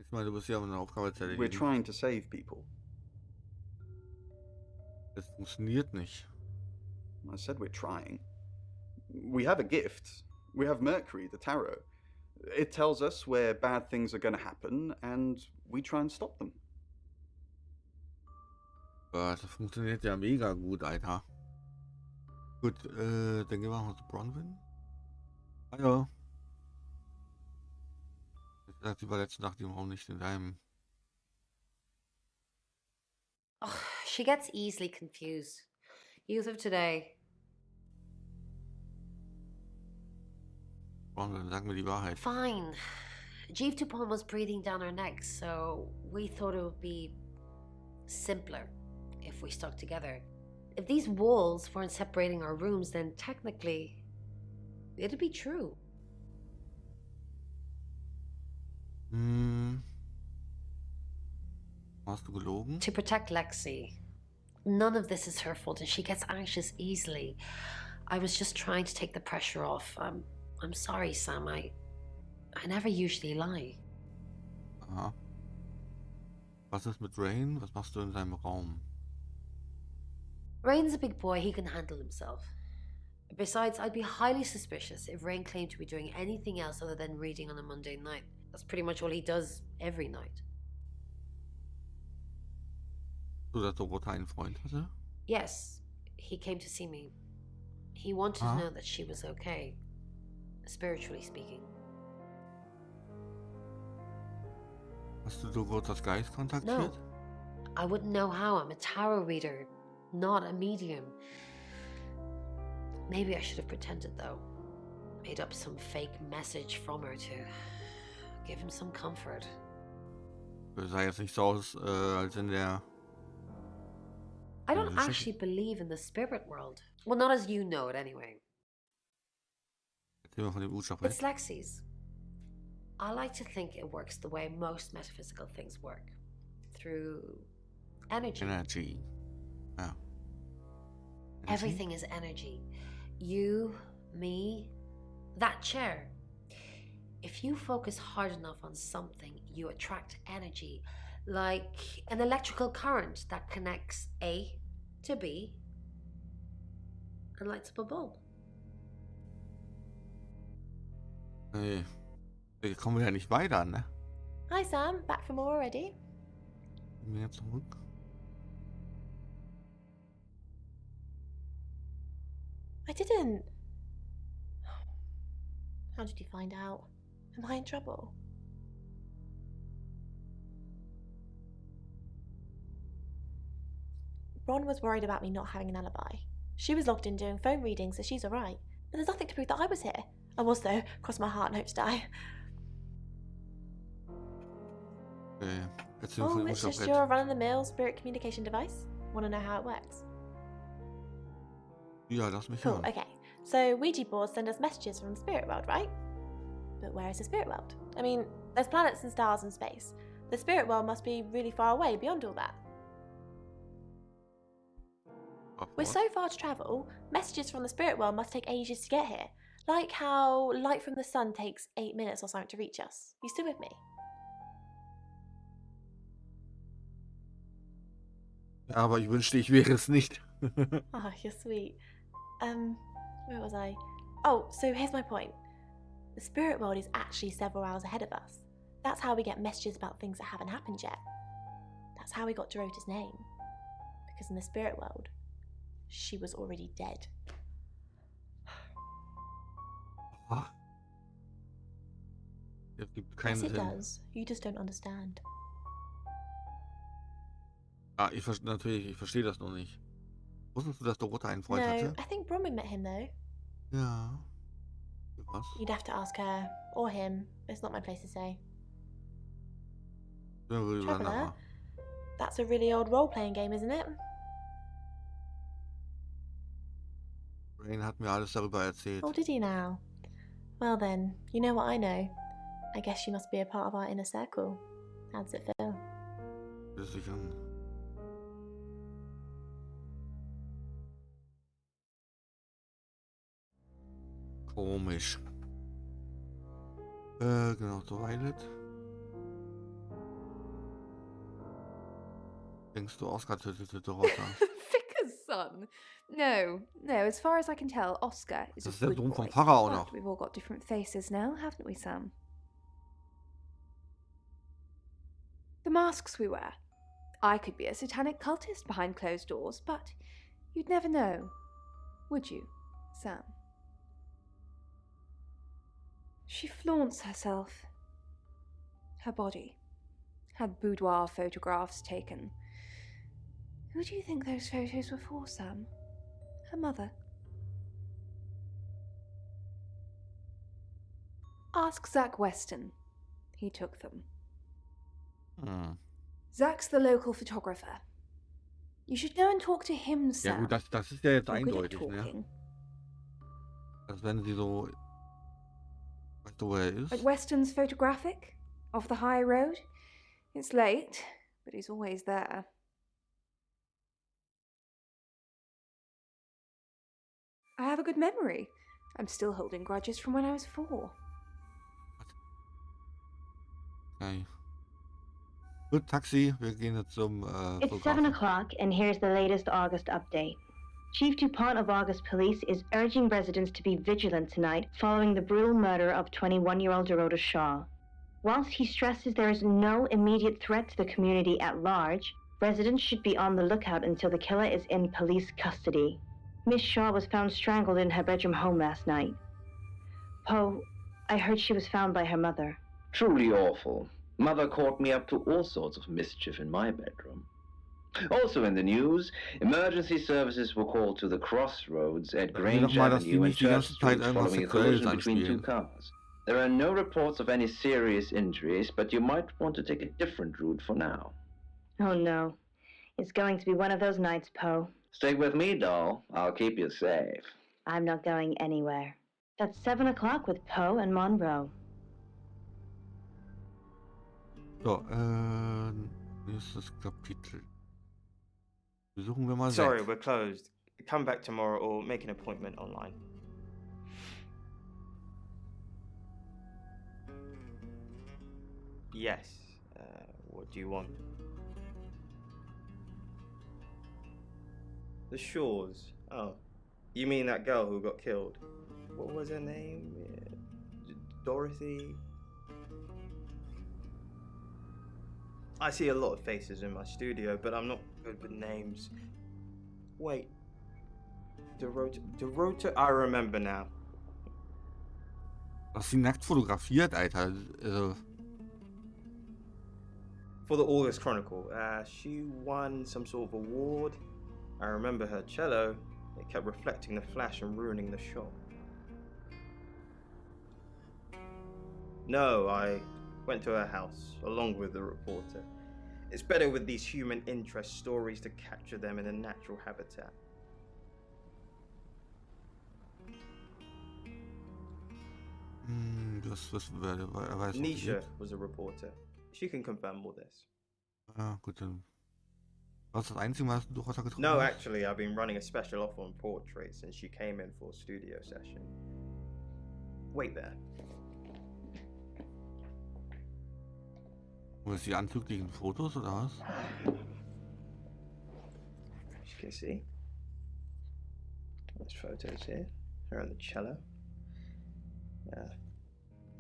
Ich meine, du bist hier, um eine Aufgabe zu erledigen. We're trying to save people. Das funktioniert nicht. I said we're trying. We have a gift. We have Mercury, the tarot. It tells us where bad things are going to happen, and we try and stop them. Das funktioniert ja mega gut, Alter. Gut, dann gehen wir mal zu Bronwyn. Hallo. Ich dachte, sie war letzte Nacht im Raum nicht in deinem. Oh, she gets easily confused. Youth of today. Bronwyn, sag mir die Wahrheit. Fine. Jeeve Tupon was breathing down our necks, so we thought it would be simpler if we stuck together. If these walls weren't separating our rooms, then technically it'd be true. Hast du gelogen? To protect Lexi. None of this is her fault, and she gets anxious easily. I was just trying to take the pressure off. I'm sorry, Sam. I never usually lie. Aha. Was ist mit Rain? Was machst du in seinem Raum? Rain's a big boy. He can handle himself. Besides, I'd be highly suspicious if Rain claimed to be doing anything else other than reading on a Monday night. That's pretty much all he does every night. Du, dass Dorota einen Freund hatte? Yes, he came to see me. He wanted to know that she was okay, spiritually speaking. Hast du Dorotas Geist kontaktiert? No, I wouldn't know how. I'm a tarot reader, not a medium. Maybe I should have pretended, though. Made up some fake message from her to give him some comfort. Das sah jetzt nicht so aus, als in der... I don't actually believe in the spirit world. Well, not as you know it, anyway. Erzähl mal von dem Ouija-Brett. It's Lexi's. I like to think it works the way most metaphysical things work. Through energy. Energy. Ja. Everything is energy. You, me, that chair. If you focus hard enough on something, you attract energy. Like an electrical current that connects A to B and lights up a bulb. Nee. Hier kommen wir ja nicht weiter, ne? Hi Sam, back for more already? Mehr zurück. I didn't. How did you find out? Am I in trouble? Ron was worried about me not having an alibi. She was logged in doing phone readings, so she's alright. But there's nothing to prove that I was here. I was, though. Cross my heart and hope to die. Okay. Erzähl von Oh, dem it's just Unfallbrett. your run-of-the-mill spirit communication device? Want to know how it works? Ja, lass mich Cool, hören. okay. So Ouija boards send us messages from the spirit world, right? But where is the spirit world? I mean, there's planets and stars in space. The spirit world must be really far away beyond all that. We're What? so far to travel, messages from the spirit world must take ages to get here. Like how light from the sun takes 8 minutes or something to reach us. You still with me? Ja, aber ich wünschte, ich wäre es nicht. Oh, you're sweet. Where was I? Oh, so here's my point. The spirit world is actually several hours ahead of us. That's how we get messages about things that haven't happened yet. That's how we got Dorota's name. Because in the spirit world, she was already dead. Ah. Das gibt keinen Yes, it Sinn. does. You just don't understand. Ah, ich verstehe das noch nicht. Wusstest du, dass Dorota einen Freund No, hatte? I think Bronwyn met him though. Ja. Was? You'd have to ask her or him. It's not my place to say. Darüber Traveller? nachher. That's a really old role-playing game, isn't it? Rain hat mir alles darüber erzählt. Oh, did he now? Well then, you know what I know. I guess you must be a part of our inner circle. How does it feel? Bis ich an. Komisch. Genau, Violet. Denkst du, Oscar tötete Dorota? Vicar's son? No, as far as I can tell, Oscar is Das a ist der good Sohn vom boy. Pfarrer auch But noch. we've all got different faces now, haven't we, Sam? The masks we wear. I could be a satanic cultist behind closed doors, but you'd never know, would you, Sam? She flaunts herself. Her body. Had boudoir photographs taken. Who do you think those photos were for, Sam? Her mother? Ask Zach Weston. He took them. Zach's the local photographer. You should go and talk to him, Ja Sam. gut, das ist ja jetzt You're good at eindeutig, ne? talking. Als wenn sie so... Weißt du, wo er ist? At Weston's photographic? Off the high road? It's late, but he's always there. I have a good memory. I'm still holding grudges from when I was 4. Okay. Gut, Taxi, wir gehen jetzt zum It's 7 Fotografen. o'clock, and here's the latest August update. Chief DuPont of August Police is urging residents to be vigilant tonight following the brutal murder of 21-year-old Dorota Shaw. Whilst he stresses there is no immediate threat to the community at large, residents should be on the lookout until the killer is in police custody. Miss Shaw was found strangled in her bedroom home last night. Poe, I heard she was found by her mother. Truly awful. Mother caught me up to all sorts of mischief in my bedroom. Also in the news, emergency services were called to the crossroads at Grange doch mal, dass die Avenue and nicht die Church ganze Zeit Street irgendwas following a Sexuelles collision between two anspielen. cars. There are no reports of any serious injuries, but you might want to take a different route for now. Oh no. It's going to be one of those nights, Poe. Stay with me, doll. I'll keep you safe. I'm not going anywhere. That's 7 o'clock with Poe and Monroe. So, nächstes Kapitel. Besuchen wir mal Sorry, Zack. we're closed. Come back tomorrow or make an appointment online. Yes. What do you want? The Shores. Oh. You mean that girl who got killed? What was her name? Dorothy? I see a lot of faces in my studio, but I'm not good with names. Wait. Dorota, I remember now. Dass sie nackt fotografiert, Alter. Also, For the August Chronicle, she won some sort of award. I remember her cello. It kept reflecting the flash and ruining the shot. No, I went to her house, along with the reporter. It's better with these human interest stories to capture them in a natural habitat. das wissen wir, er weiß, wo sie Nisha lebt. was a reporter. She can confirm all this. Ja, gut, dann. Was ist das Einzige, was du heute getroffen No, hast? actually, I've been running a special offer on portraits since she came in for a studio session. Wait there. Wo ist die anzüglichen Fotos oder was? As you can see, there's photos here. Her on the cello.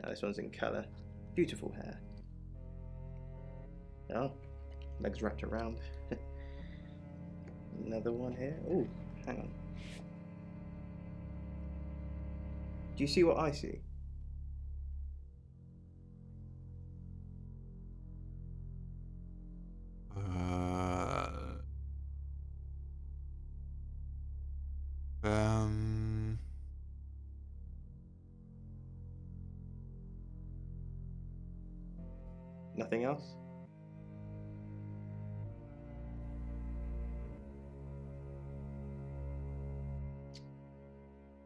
Now this one's in colour. Beautiful hair. Oh, legs wrapped around. Another one here. Oh, hang on. Do you see what I see? Nothing else?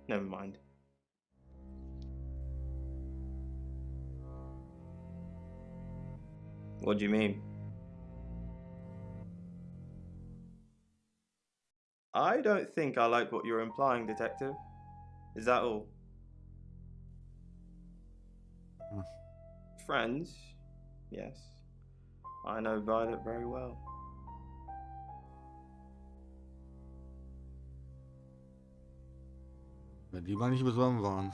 Never mind. What do you mean? I don't think I like what you're implying, Detective. Is that all? Friends? Yes. I know Violet very well. Wenn die mal nicht besonnen waren.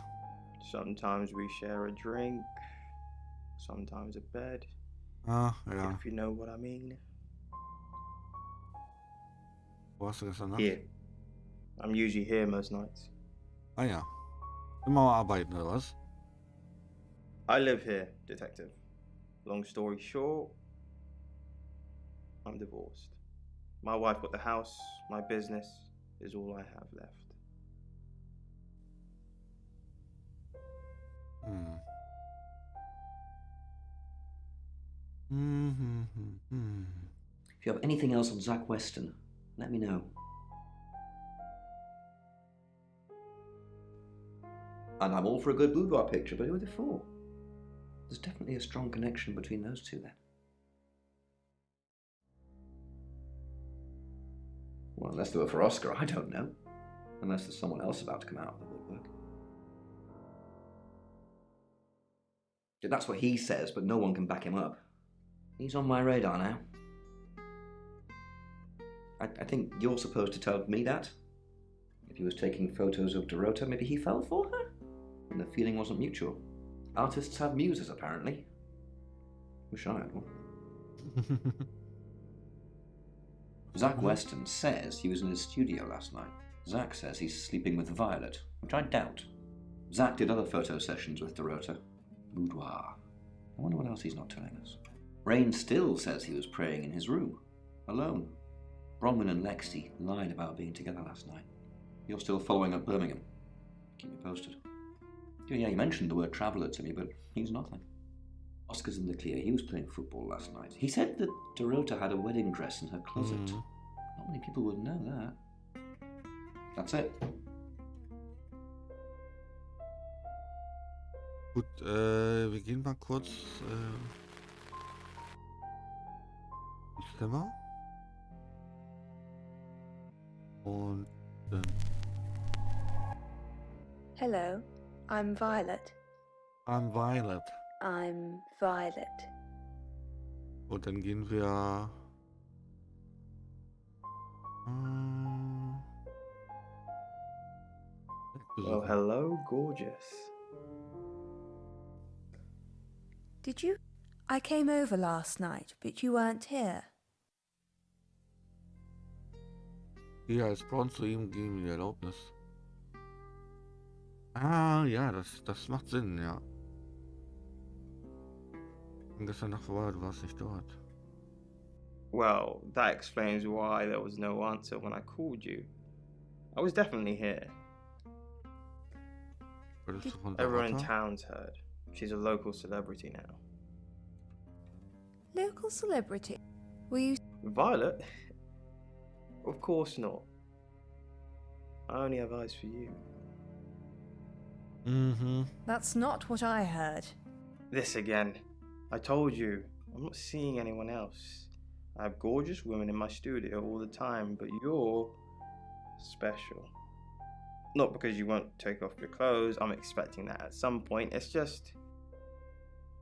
Sometimes we share a drink, sometimes a bed, Ah, ja. if you know what I mean. Wo hast du gestern Nacht? Here. I'm usually here most nights. Ah ja. Immer mal arbeiten, oder was? I live here, Detective. Long story short, I'm divorced. My wife got the house, my business is all I have left. If you have anything else on Zach Weston, let me know. And I'm all for a good boudoir picture, but who are they for? There's definitely a strong connection between those two then. Well, unless they were for Oscar, I don't know. Unless there's someone else about to come out of the woodwork. That's what he says, but no one can back him up. He's on my radar now. I think you're supposed to tell me that. If he was taking photos of Dorota, maybe he fell for her? And the feeling wasn't mutual. Artists have muses, apparently. Wish I had one. Zach Weston says he was in his studio last night. Zach says he's sleeping with Violet, which I doubt. Zach did other photo sessions with Dorota. Boudoir. I wonder what else he's not telling us. Rain still says he was praying in his room, alone. Bronwyn and Lexi lied about being together last night. You're still following up Birmingham. Keep me posted. Yeah, you mentioned the word traveller to me, but he's nothing. Oscar's in the clear. He was playing football last night. He said that Dorota had a wedding dress in her closet. Not many people would know that. That's it. Gut, wir gehen mal kurz ins Zimmer. Und dann. Hello, I'm Violet. I'm Violet. I'm Violet. Und dann gehen wir. Well, hello, gorgeous. Did you? I came over last night, but you weren't here. Hier als Braun zu ihm geben die Erlaubnis. Ah, ja, das macht Sinn, ja. Und gestern Nacht war, du warst nicht dort. Well, that explains why there was no answer when I called you. I was definitely here. Würdest du von Everyone in Sarata? town's heard. She's a local celebrity now. Local celebrity? Were you Violet? Of course not. I only have eyes for you. Mhm. That's not what I heard. This again. I told you, I'm not seeing anyone else. I have gorgeous women in my studio all the time, but you're special. Not because you won't take off your clothes, I'm expecting that at some point. It's just,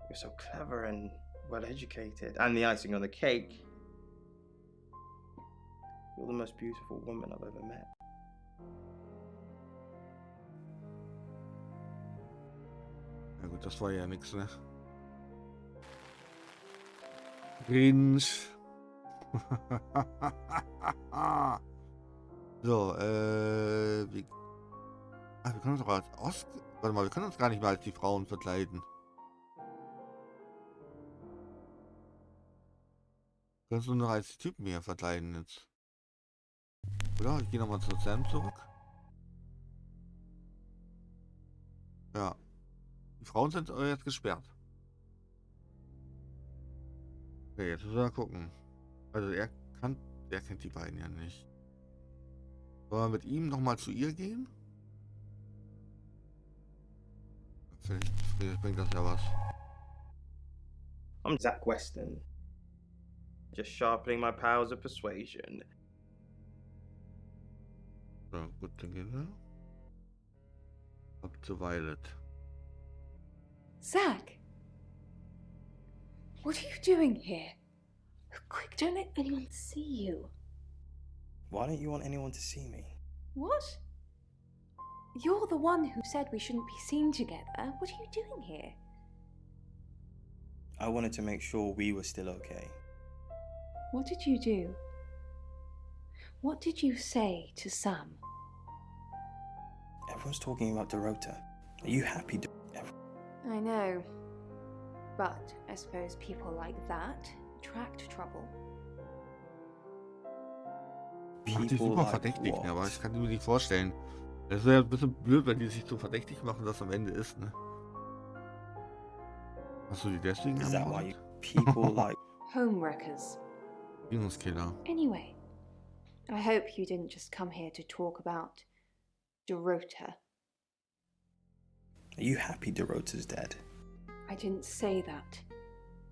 you're so clever and well educated. And the icing on the cake, you're the most beautiful woman I've ever met. Ja gut, das war ja nix, ne? Cringe. So, wir können uns aber als warte mal, wir können uns gar nicht mehr als die Frauen verkleiden. Wir können uns nur noch als die Typen hier verkleiden jetzt. Oder? Ich gehe nochmal zu Sam zurück. Ja. Die Frauen sind jetzt gesperrt. Okay, jetzt müssen wir gucken. Also er kennt die beiden ja nicht. Sollen wir mit ihm nochmal zu ihr gehen? Vielleicht bringt das ja was. I'm Zach Weston. Just sharpening my powers of persuasion. So, gut, dann gehen wir. Ab zu Violet. Zach? What are you doing here? Quick, don't let anyone see you. Why don't you want anyone to see me? What? You're the one who said we shouldn't be seen together. What are you doing here? I wanted to make sure we were still okay. What did you do? What did you say to Sam? Everyone's talking about Dorota. Are you happy? I know. But I suppose people like that attract trouble. Macht die super verdächtig, ne? Aber ich kann mir nicht vorstellen. Das wäre ein bisschen blöd, wenn die sich so verdächtig machen, dass am Ende ist, ne? Hast du die deswegen Is that why ermordet? people like Homewreckers. Killer. Anyway, I hope you didn't just come here to talk about Dorota. Are you happy Dorota's dead? I didn't say that.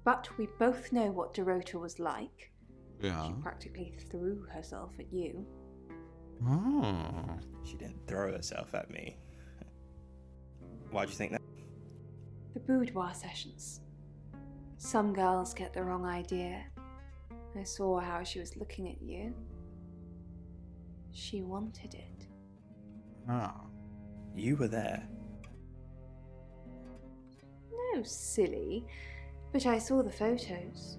But we both know what Dorota was like. Ja. She practically threw herself at you. Ah. She didn't throw herself at me. Why'd you think that? The boudoir sessions. Some girls get the wrong idea. I saw how she was looking at you. She wanted it. Ah. You were there. No, silly. But I saw the photos.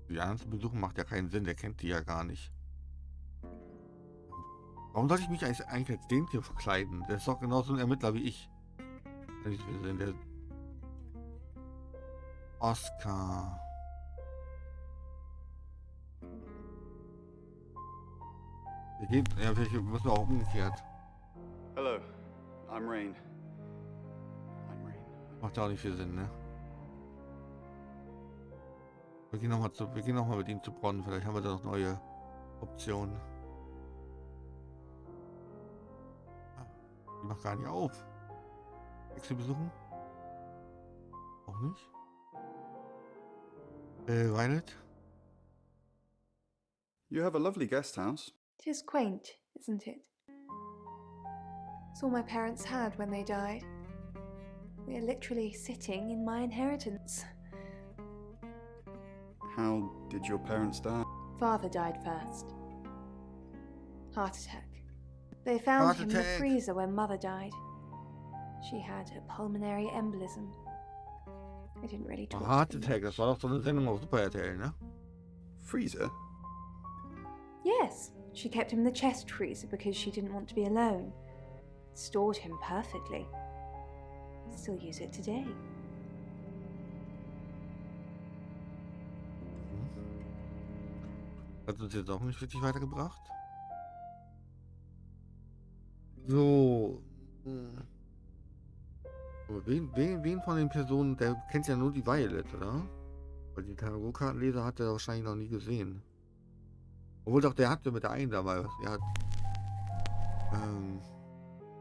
Die anderen zu besuchen macht ja keinen Sinn, der kennt die ja gar nicht. Warum sollte ich mich eigentlich als den hier verkleiden? Der ist doch genauso ein Ermittler wie ich. Wenn ich will, der Oscar. Ja, vielleicht müssen wir auch umgekehrt. Hello, I'm Rain. Macht ja auch nicht viel Sinn, ne? Wir gehen nochmal mit ihm zu Bronn. Vielleicht haben wir da noch neue Optionen. Die macht gar nicht auf. Willst du besuchen? Auch nicht? Violet? You have a lovely guest house. It is quaint, isn't it? It's all my parents had when they died. We're literally sitting in my inheritance. How did your parents die? Father died first. Heart attack. They found him in the freezer when Mother died. She had a pulmonary embolism. I didn't really talk Heart to them Attack, das much. war doch so eine Sendung auf Super RTL, ne? Freezer? Yes, she kept him in the chest freezer because she didn't want to be alone. Stored him perfectly. Still use it today. Hat uns jetzt auch nicht wirklich weitergebracht. So. Aber wen von den Personen, der kennt ja nur die Violet, oder? Weil die Tarotkartenleser hat er wahrscheinlich noch nie gesehen. Obwohl doch, der hatte mit der einen dabei was. Der hat.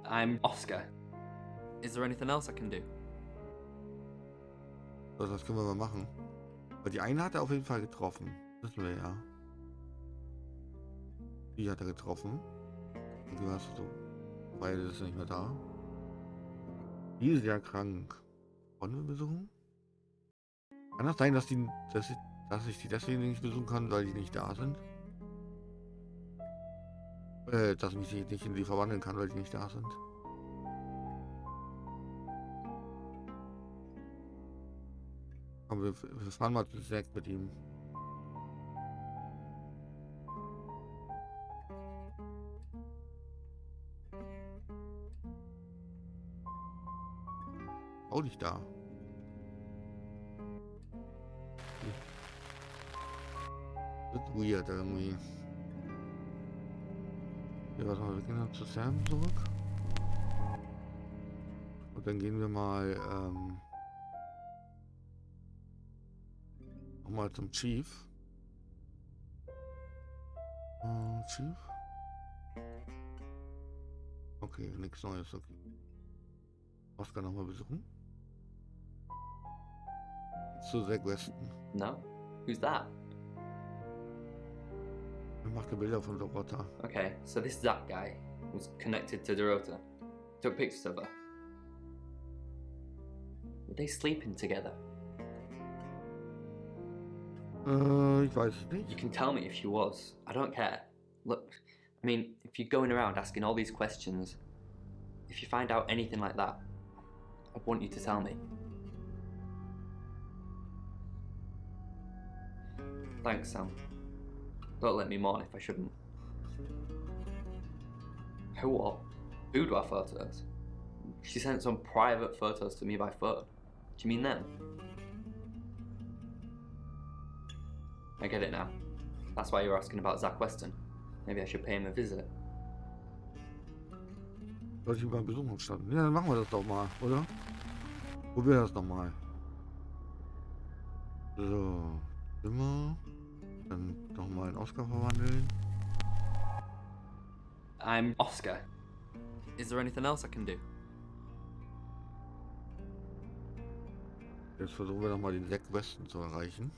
I'm Oscar. Is there anything else I can do? Also das können wir mal machen. Weil die eine hat er auf jeden Fall getroffen. Das wissen wir ja. Die hat er getroffen. Und du hast so. Weil ist nicht mehr da. Die ist ja krank. Wollen wir besuchen? Kann das sein, dass ich die deswegen nicht besuchen kann, weil die nicht da sind? Dass ich mich nicht in die verwandeln kann, weil die nicht da sind. Aber wir fahren mal zu Zack mit ihm. Auch nicht da. Wird weird irgendwie. Ja, warte mal, wir gehen dann zu Sam zurück. Und dann gehen wir mal nochmal zum Chief. Chief? Okay, nichts Neues, okay. Oscar nochmal besuchen. Zu Zack Weston. No? Who's that? Er macht Bilder von Dorota. Okay, so this Zach guy was connected to Dorota. Took pictures of her. Were they sleeping together? Ich weiß es nicht. You can tell me if she was. I don't care. Look, I mean, if you're going around asking all these questions, if you find out anything like that, I want you to tell me. Thanks, Sam. Don't let me mourn if I shouldn't. Who what? Boudoir photos? She sent some private photos to me by phone. Do you mean them? I get it now. That's why you're asking about Zach Weston. Maybe I should pay him a visit. Soll ich über Besuchung starten? Ja, dann machen wir das doch mal, oder? Probier das doch mal. So, immer. Dann nochmal in Oscar verwandeln. I'm Oscar. Is there anything else I can do? Jetzt versuchen wir nochmal den Zack Weston zu erreichen.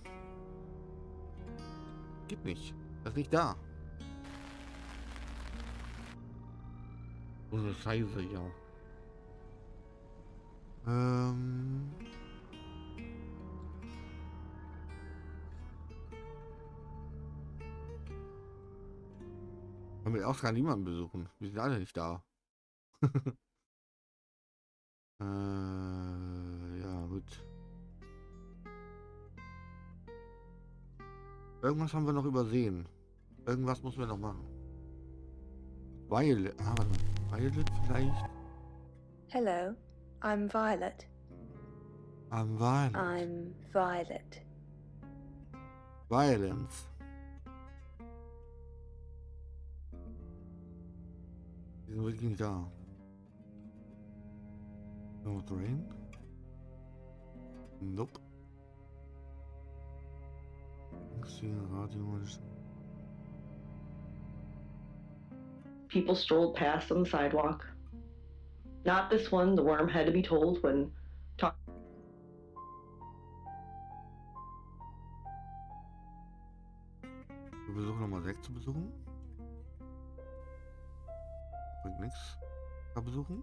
Geht nicht. Er ist nicht da. So eine Scheiße, ja. Können wir auch gar niemanden besuchen. Wir sind alle nicht da. Ja, gut. Irgendwas haben wir noch übersehen. Irgendwas müssen wir noch machen. Violet. Warte mal. Violet vielleicht? Hello, I'm Violet. I'm Violet. I'm Violet. Violence. Die sind wirklich nicht da. No Rain? Nope. Radio. People strolled past on the sidewalk. Not this one, the worm had to be told when talk. Wir versuchen nochmal 6 zu besuchen. Bringt nichts. Da besuchen.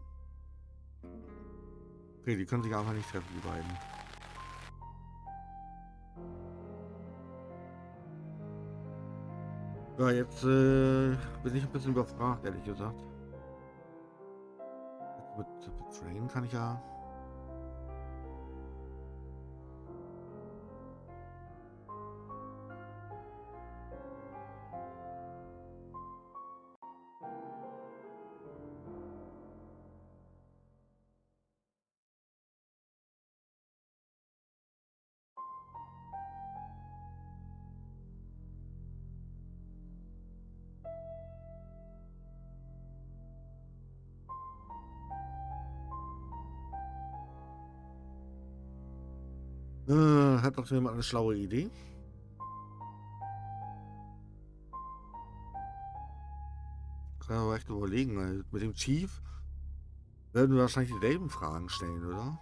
Okay, die können sich einfach nicht treffen, die beiden. Ja, jetzt bin ich ein bisschen überfragt, ehrlich gesagt. Mit Train kann ich ja. Hat noch jemand eine schlaue Idee? Kann aber echt überlegen, weil mit dem Chief werden wir wahrscheinlich dieselben Fragen stellen, oder?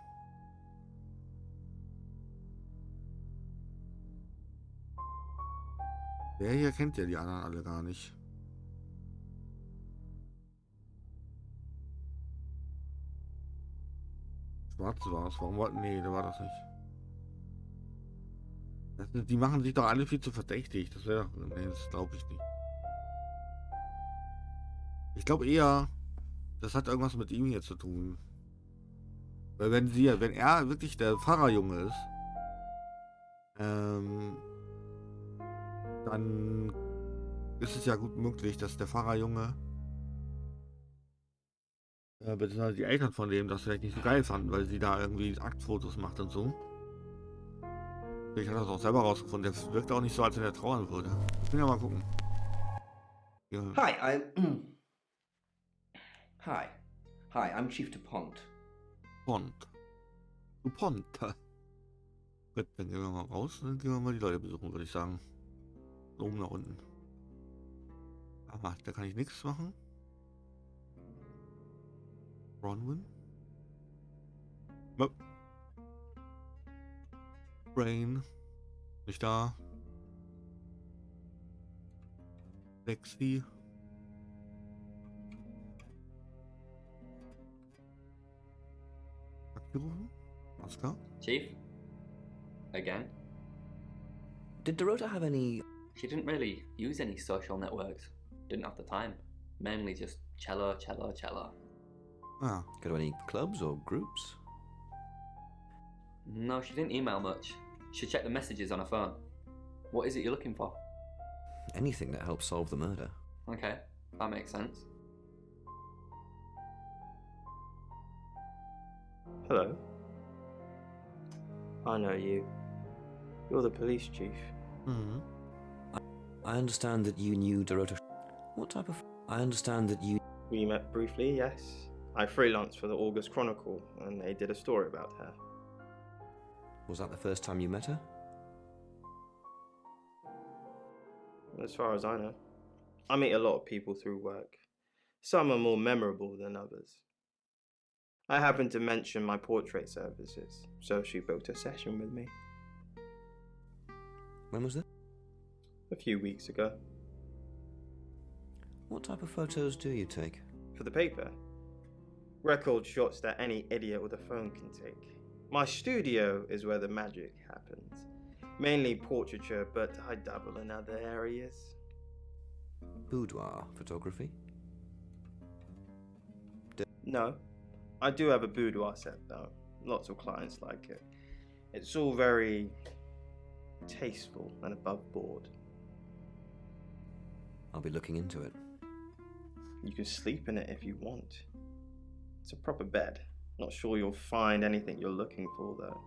Der hier kennt ja die anderen alle gar nicht. Schwarz war es. Warum wollten... Nee, da war das nicht. Die machen sich doch alle viel zu verdächtig. Das wäre doch... Nee, das glaube ich nicht. Ich glaube eher, das hat irgendwas mit ihm hier zu tun. Weil wenn er wirklich der Pfarrerjunge ist, dann ist es ja gut möglich, dass der Pfarrerjunge beziehungsweise die Eltern von dem das vielleicht nicht so geil fanden, weil sie da irgendwie Aktfotos macht und so. Ich habe das auch selber rausgefunden. Der wirkt auch nicht so, als wenn er trauern würde. Ich will ja mal gucken. Ja. Hi, I'm Chief DuPont. DuPont. Gut, dann gehen wir mal raus und dann gehen wir mal die Leute besuchen, würde ich sagen. Oben nach unten. Aber da kann ich nichts machen. Bronwyn. Nope. Brain. Nicht da. Lexi. Abgerufen? Oscar? Chief? Again? Did Dorota have any... She didn't really use any social networks. Didn't have the time. Mainly just cello. Ah. Go to any clubs or groups? No, she didn't email much. She checked the messages on her phone. What is it you're looking for? Anything that helps solve the murder. Okay, that makes sense. Hello. I know you. You're the police chief. Mm-hmm. I understand that you knew Dorota. What type of... I understand that you... We met briefly, yes. I freelanced for the August Chronicle, and they did a story about her. Was that the first time you met her? As far as I know. I meet a lot of people through work. Some are more memorable than others. I happened to mention my portrait services, so she booked a session with me. When was that? A few weeks ago. What type of photos do you take? For the paper? Record shots that any idiot with a phone can take. My studio is where the magic happens. Mainly portraiture, but I dabble in other areas. Boudoir photography? No. I do have a boudoir set though. Lots of clients like it. It's all very tasteful and above board. I'll be looking into it. You can sleep in it if you want. It's a proper bed. Not sure you'll find anything you're looking for though.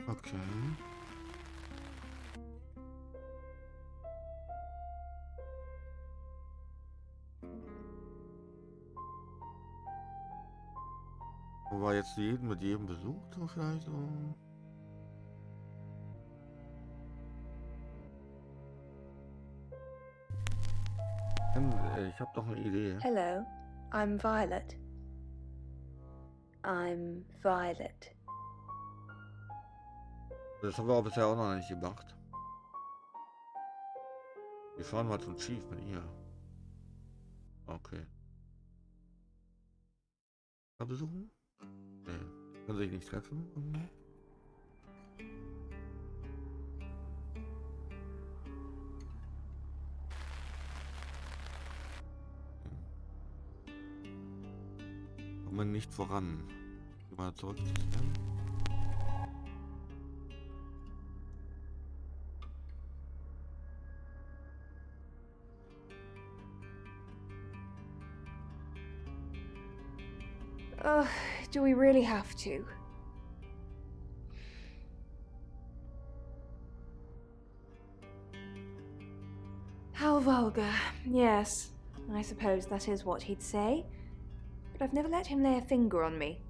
Okay. War jetzt jeden mit jedem besucht so vielleicht? So? Ich habe doch eine Idee. Hello, I'm Violet. I'm Violet. Das haben wir auch bisher auch noch nicht gemacht. Wir fahren mal zum Chief mit ihr. Okay. Besuchen? Nee. Können sich nicht treffen? Mhm. Kommen nicht voran. Geh mal zurück zu Sam. Do we really have to? How vulgar. Yes, I suppose that is what he'd say. But I've never let him lay a finger on me.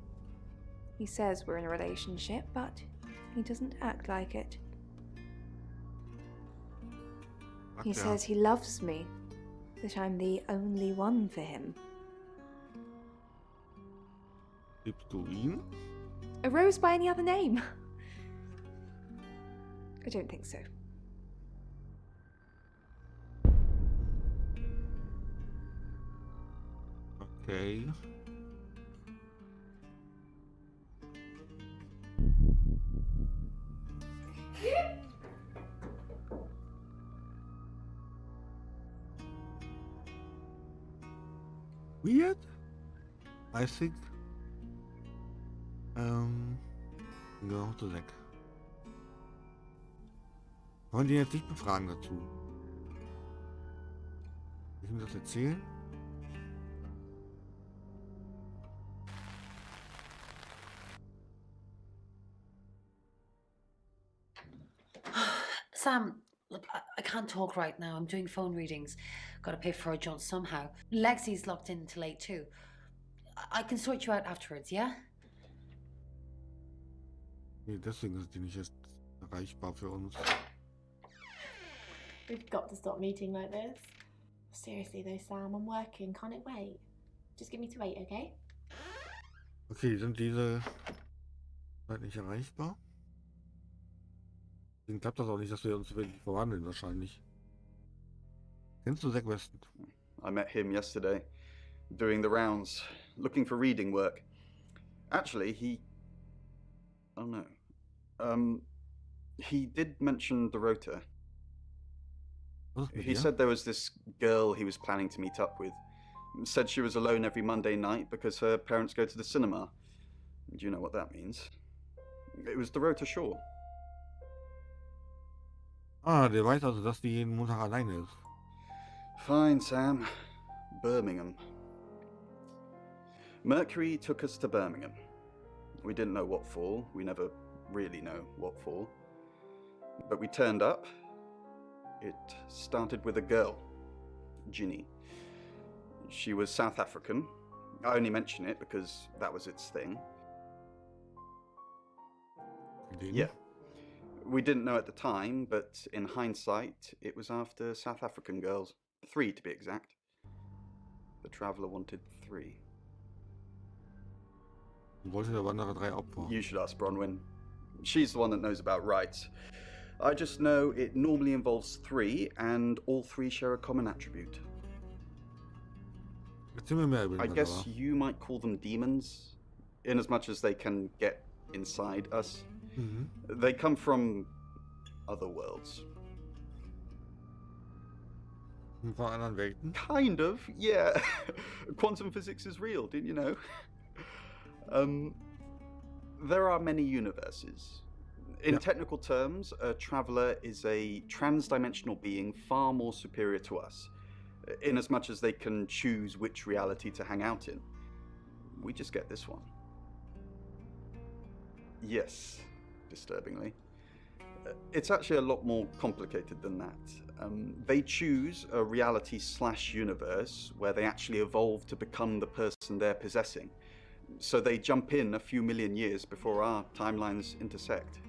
He says we're in a relationship, but he doesn't act like it. He says he loves me, that I'm the only one for him. Liebst du ihn? A rose by any other name? I don't think so. Okay. Weird? I think. Go to Zack. Wollen die jetzt nicht befragen dazu? Will ich ihm das erzählen? Sam, look, I can't talk right now. I'm doing phone readings. Gotta pay for a jaunt somehow. Lexi's locked in till 8 too. I can sort you out afterwards, yeah? Nee, deswegen ist die nicht erst erreichbar für uns. We've got to stop meeting like this. Seriously though, Sam, I'm working. Can't it wait? Just give me to 8, okay? Okay, sind diese halt nicht erreichbar? Deswegen klappt das auch nicht, dass wir uns wirklich verwandeln wahrscheinlich. Kennst du Zack Weston? I met him yesterday, doing the rounds, looking for reading work. Actually, oh no. He did mention Dorota. He said there was this girl he was planning to meet up with. Said she was alone every Monday night because her parents go to the cinema. Do you know what that means? It was Dorota Shaw. Ah, der weiß also, dass die jeden Montag alleine ist. Fine, Sam. Birmingham. Mercury took us to Birmingham. We didn't know what for. We never really know what for. But we turned up. It started with a girl, Ginny. She was South African. I only mention it because that was its thing. Yeah. We didn't know at the time, but in hindsight, it was after South African girls. 3 to be exact. The Traveller wanted 3. Wollte der Wanderer 3 Opfer? You should ask Bronwyn. She's the one that knows about rights. I just know it normally involves 3, and all 3 share a common attribute. Erzähl mir mehr über den I guess Wanderer. you might call them demons, in as much as they can get inside us. Mhm. They come from other worlds. Von anderen Welten? Kind of, yeah. Quantum physics is real, didn't you know? There are many universes. In technical terms, a traveller is a trans-dimensional being far more superior to us, in as much as they can choose which reality to hang out in. We just get this one. Yes, disturbingly. It's actually a lot more complicated than that. They choose a reality/universe where they actually evolve to become the person they're possessing. So they jump in a few million years before our timelines intersect.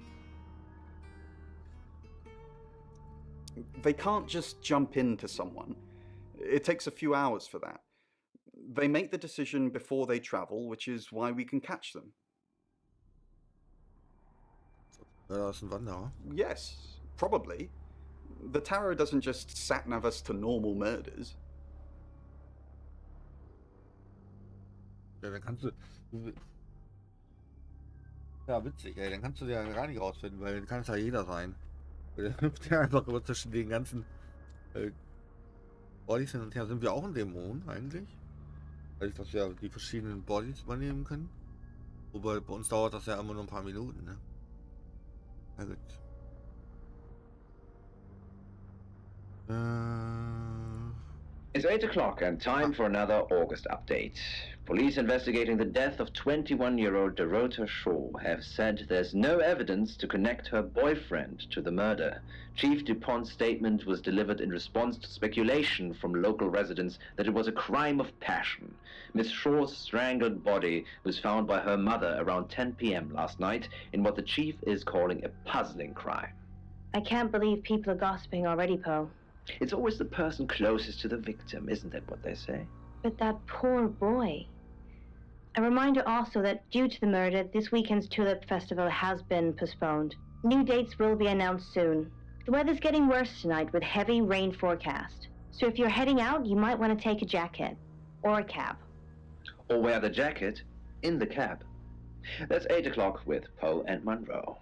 They can't just jump into someone. It takes a few hours for that. They make the decision before they travel, which is why we can catch them. Das ist ein Wanderer. Yes, probably. The tarot doesn't just sat-nav us to normal murders. Ja, dann kannst du... Ja, witzig, ey. Dann kannst du ja gar nicht rausfinden, weil dann kann es ja jeder sein. Weil der hüpft ja einfach immer zwischen den ganzen Bodies hin und her. Sind wir auch ein Dämon eigentlich? Weil dass wir die verschiedenen Bodies übernehmen können. Wobei bei uns dauert das ja immer nur ein paar Minuten, ne? Na gut. It's 8 o'clock and time for another August update. Police investigating the death of 21-year-old Dorota Shaw have said there's no evidence to connect her boyfriend to the murder. Chief DuPont's statement was delivered in response to speculation from local residents that it was a crime of passion. Miss Shaw's strangled body was found by her mother around 10 p.m. last night in what the chief is calling a puzzling crime. I can't believe people are gossiping already, Poe. It's always the person closest to the victim, isn't that what they say? But that poor boy. A reminder also that due to the murder, this weekend's Tulip Festival has been postponed. New dates will be announced soon. The weather's getting worse tonight with heavy rain forecast. So if you're heading out, you might want to take a jacket. Or a cab. Or wear the jacket in the cab. That's 8 o'clock with Poe and Monroe.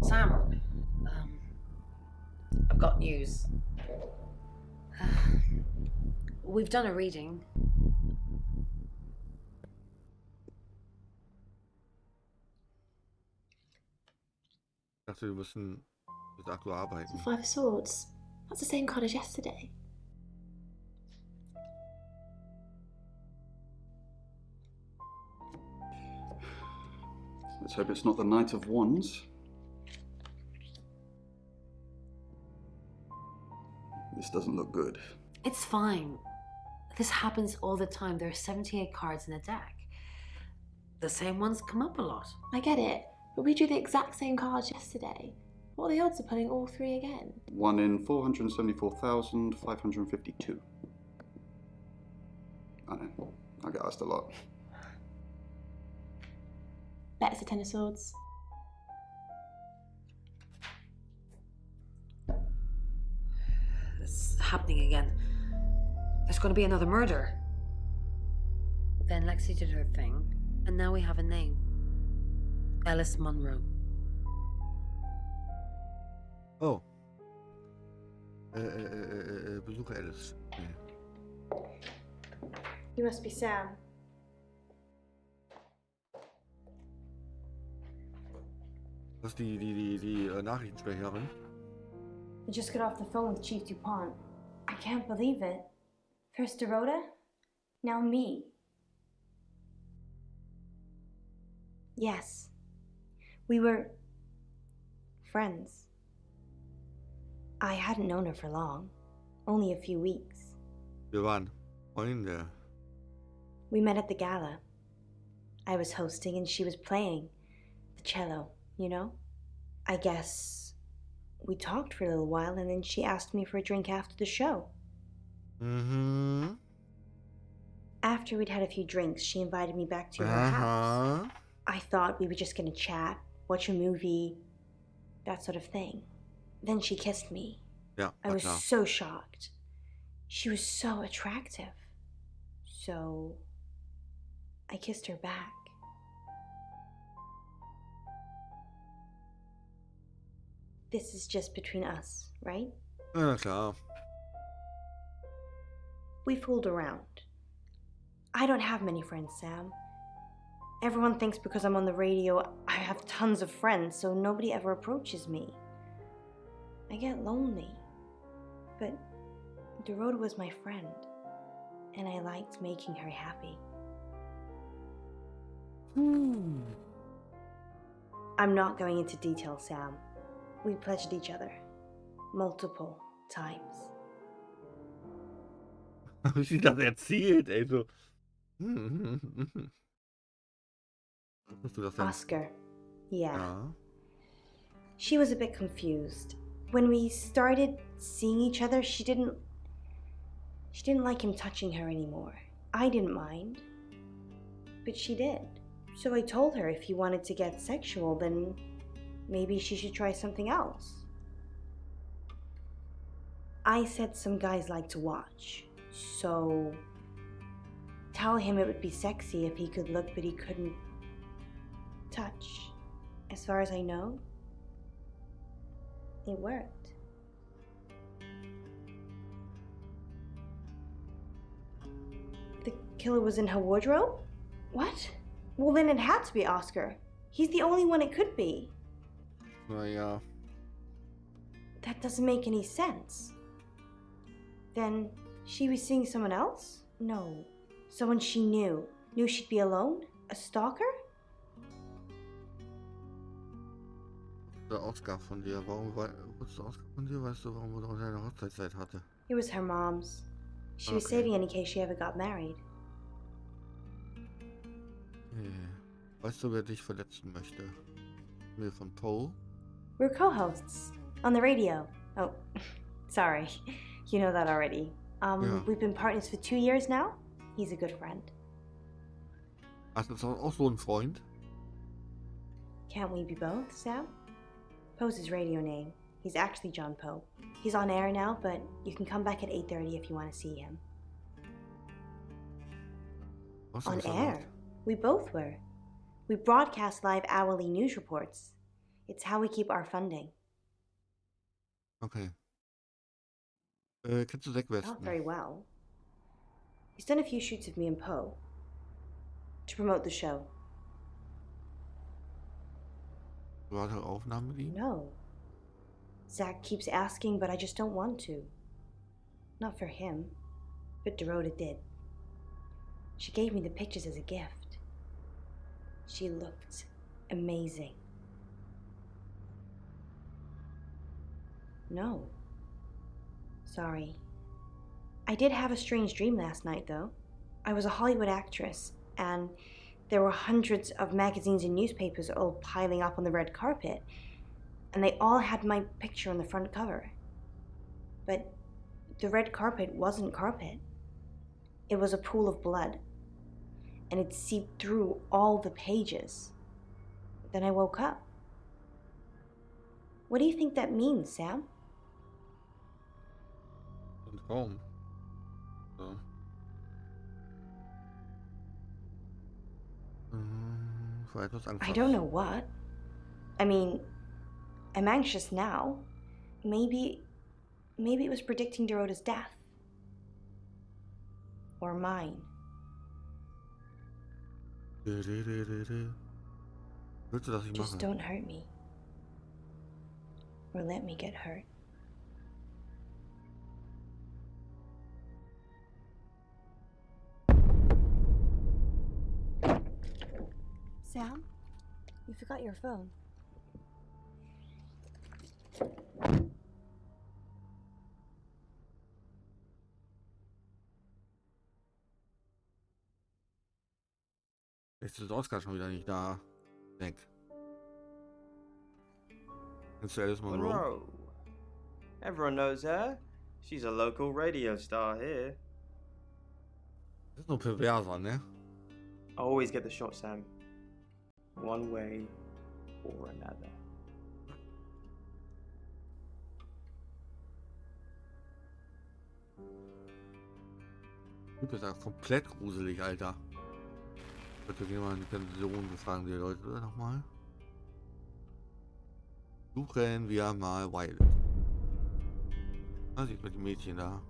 Sam, I've got news. We've done a reading. Ich dachte, wir müssen mit Akku arbeiten. Five of Swords. That's the same card as yesterday. Let's hope it's not the Knight of Wands. This doesn't look good. It's fine. This happens all the time. There are 78 cards in a deck. The same ones come up a lot. I get it, but we drew the exact same cards yesterday. What are the odds of pulling all three again? 1 in 474,552. I know. I get asked a lot. Bet it's a Ten of Swords. It's happening again. There's going to be another murder. Then Lexi did her thing, and now we have a name. Alice Monroe. Oh. Besuche Alice. Nee. You must be Sam. Das ist die Nachrichtensprecherin. I just got off the phone with Chief DuPont. I can't believe it. First Dorota, now me. Yes. We were friends. I hadn't known her for long. Only a few weeks. Wir waren Freunde. We met at the gala. I was hosting and she was playing the cello, you know? I guess we talked for a little while and then she asked me for a drink after the show. Mm-hmm. After we'd had a few drinks, she invited me back to her house. I thought we were just gonna chat, watch a movie, that sort of thing. Then she kissed me. Ja, I was klar. so shocked. She was so attractive. So I kissed her back. This is just between us, right? Ja, klar. We fooled around. I don't have many friends, Sam. Everyone thinks because I'm on the radio, I have tons of friends, so nobody ever approaches me. I get lonely. But Dorota was my friend, and I liked making her happy. I'm not going into detail, Sam. We pledged each other. Multiple times. Wie sie das erzählt, ey, so. Hast du das denn? Oscar. Yeah. Ja. She was a bit confused. When we started seeing each other, she didn't like him touching her anymore. I didn't mind. But she did. So I told her if he wanted to get sexual, then maybe she should try something else. I said some guys like to watch. So tell him it would be sexy if he could look but he couldn't touch. As far as I know, it worked. The killer was in her wardrobe? What? Well, then it had to be Oscar. He's the only one it could be. Naja. That doesn't make any sense. Then she was seeing someone else? No. Someone she knew. Knew she'd be alone? A stalker? Der Oscar von dir. Warum wurdest du Oscar von dir? Weißt du, warum er eine Hochzeitszeit hatte? It was her mom's. She was Okay. saving any case she ever got married. Weißt du, wer dich verletzen möchte? Mir von Poe? We're co-hosts on the radio. Oh, sorry. You know that already. Yeah. We've been partners for 2 years now. He's a good friend. Hast du auch so einen Freund? Can't we be both, Sam? Poe's his radio name. He's actually John Poe. He's on air now, but you can come back at 8:30 if you want to see him. Was On hast du air? gemacht? We both were. We broadcast live hourly news reports. It's how we keep our funding. Okay. Kennst du Zack Not Weston? very well. He's done a few shoots of me and Poe to promote the show. Private Aufnahmen mit ihm? No. Zach keeps asking, but I just don't want to. Not for him, but Dorota did. She gave me the pictures as a gift. She looked amazing. No. Sorry. I did have a strange dream last night, though. I was a Hollywood actress, and there were hundreds of magazines and newspapers all piling up on the red carpet, and they all had my picture on the front cover. But the red carpet wasn't carpet. It was a pool of blood, and it seeped through all the pages. Then I woke up. What do you think that means, Sam? Ein Traum. So. Vor etwas Angst I hast. don't know what. I mean, I'm anxious now. Maybe it was predicting Dorota's death. Or mine. Willst du, dass ich Just mache? don't hurt me. Or let me get hurt. Sam, you forgot your phone. Jetzt ist Oscar schon wieder nicht da. Weg. Kennst du Alice Monroe? Monroe. Everyone knows her. She's a local radio star here. Das ist nur perverser, ne? I always get the shot, Sam. One way or another. Typ ist ja komplett gruselig, Alter. Bitte gehen wir in die Pension, wir fragen die Leute nochmal. Suchen wir mal Wild. Da sieht man die Mädchen da.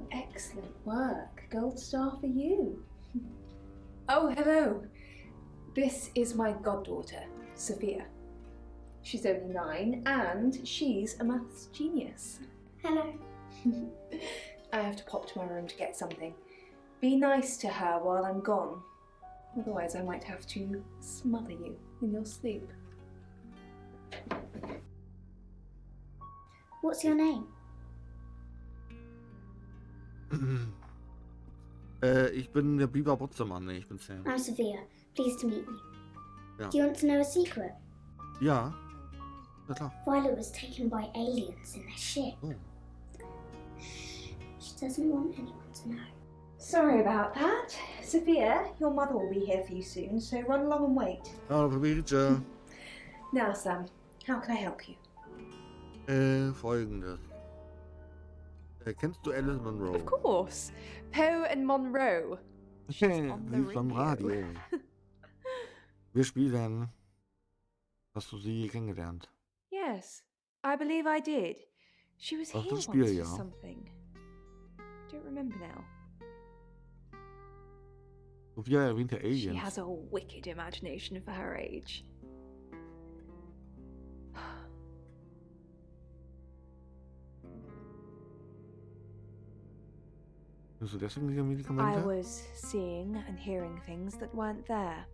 Excellent work. Gold star for you. Oh, hello. This is my goddaughter, Sophia. She's only 9 and she's a maths genius. Hello. I have to pop to my room to get something. Be nice to her while I'm gone. Otherwise I might have to smother you in your sleep. What's your name? Ich bin der Biber Butzemann, ne, ich bin Sam. I'm Sophia. Pleased to meet you. Ja. Do you want to know a secret? Ja. Ja klar. Violet was taken by aliens in their ship. Oh. She doesn't want anyone to know. Sorry about that. Sophia, your mother will be here for you soon, so run along and wait. Ja, probiert. Now, Sam, how can I help you? Folgendes. Kennst du Alice Monroe? Of course. Poe and Monroe. Sie ist beim Radio. Wir spielen. Hast du sie kennengelernt? Yes, I believe I did. She was Ach, here das once Spiel, for ja. something. Don't remember now. Sophia erwähnte She Aliens. has a wicked imagination for her age. Nimmst du deswegen die I Medikamente? was seeing and hearing things that weren't there.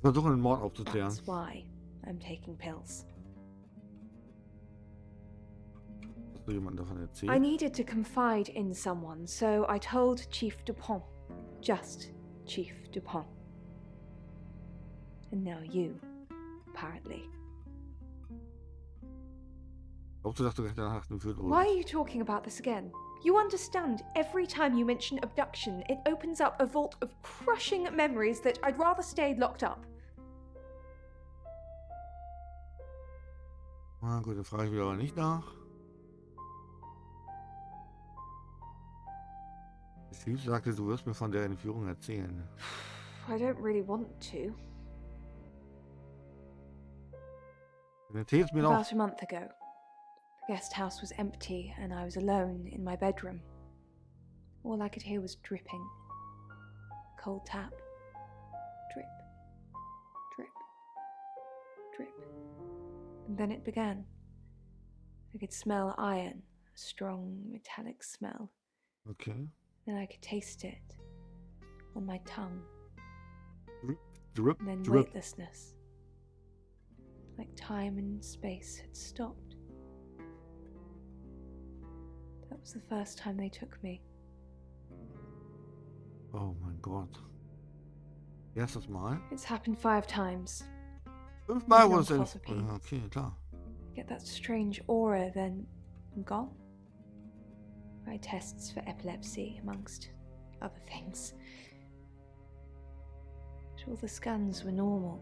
Wir versuchen den Mord aufzuklären. That's why I'm taking pills. Hast du jemandem davon erzählt? I needed to confide in someone, so I told Chief Dupont. Just Chief Dupont. And now you, apparently. Glaubst du, dass du gestern Nacht entführt Why wurdest? are you talking about this again? You understand, every time you mention abduction, it opens up a vault of crushing memories that I'd rather stay locked up. Na gut, dann frage ich wieder aber nicht nach. Steve sagte, du wirst mir von der Entführung erzählen. I don't really want to. Dann erzähl's mir doch. About a month ago, the guest house was empty and I was alone in my bedroom. All I could hear was dripping. A cold tap. Drip. Drip. Drip. And then it began. I could smell iron, a strong metallic smell. Okay. Then I could taste it on my tongue. Drip, drip, And then drip. weightlessness. Like time and space had stopped. That was the first time they took me. Oh mein Gott. Erstes Mal? It's happened 5 times. 5 Mal Even wurde on es clozapine. Okay, klar. Get that strange aura, then I'm gone. Eye tests for epilepsy, amongst other things. But all the scans were normal.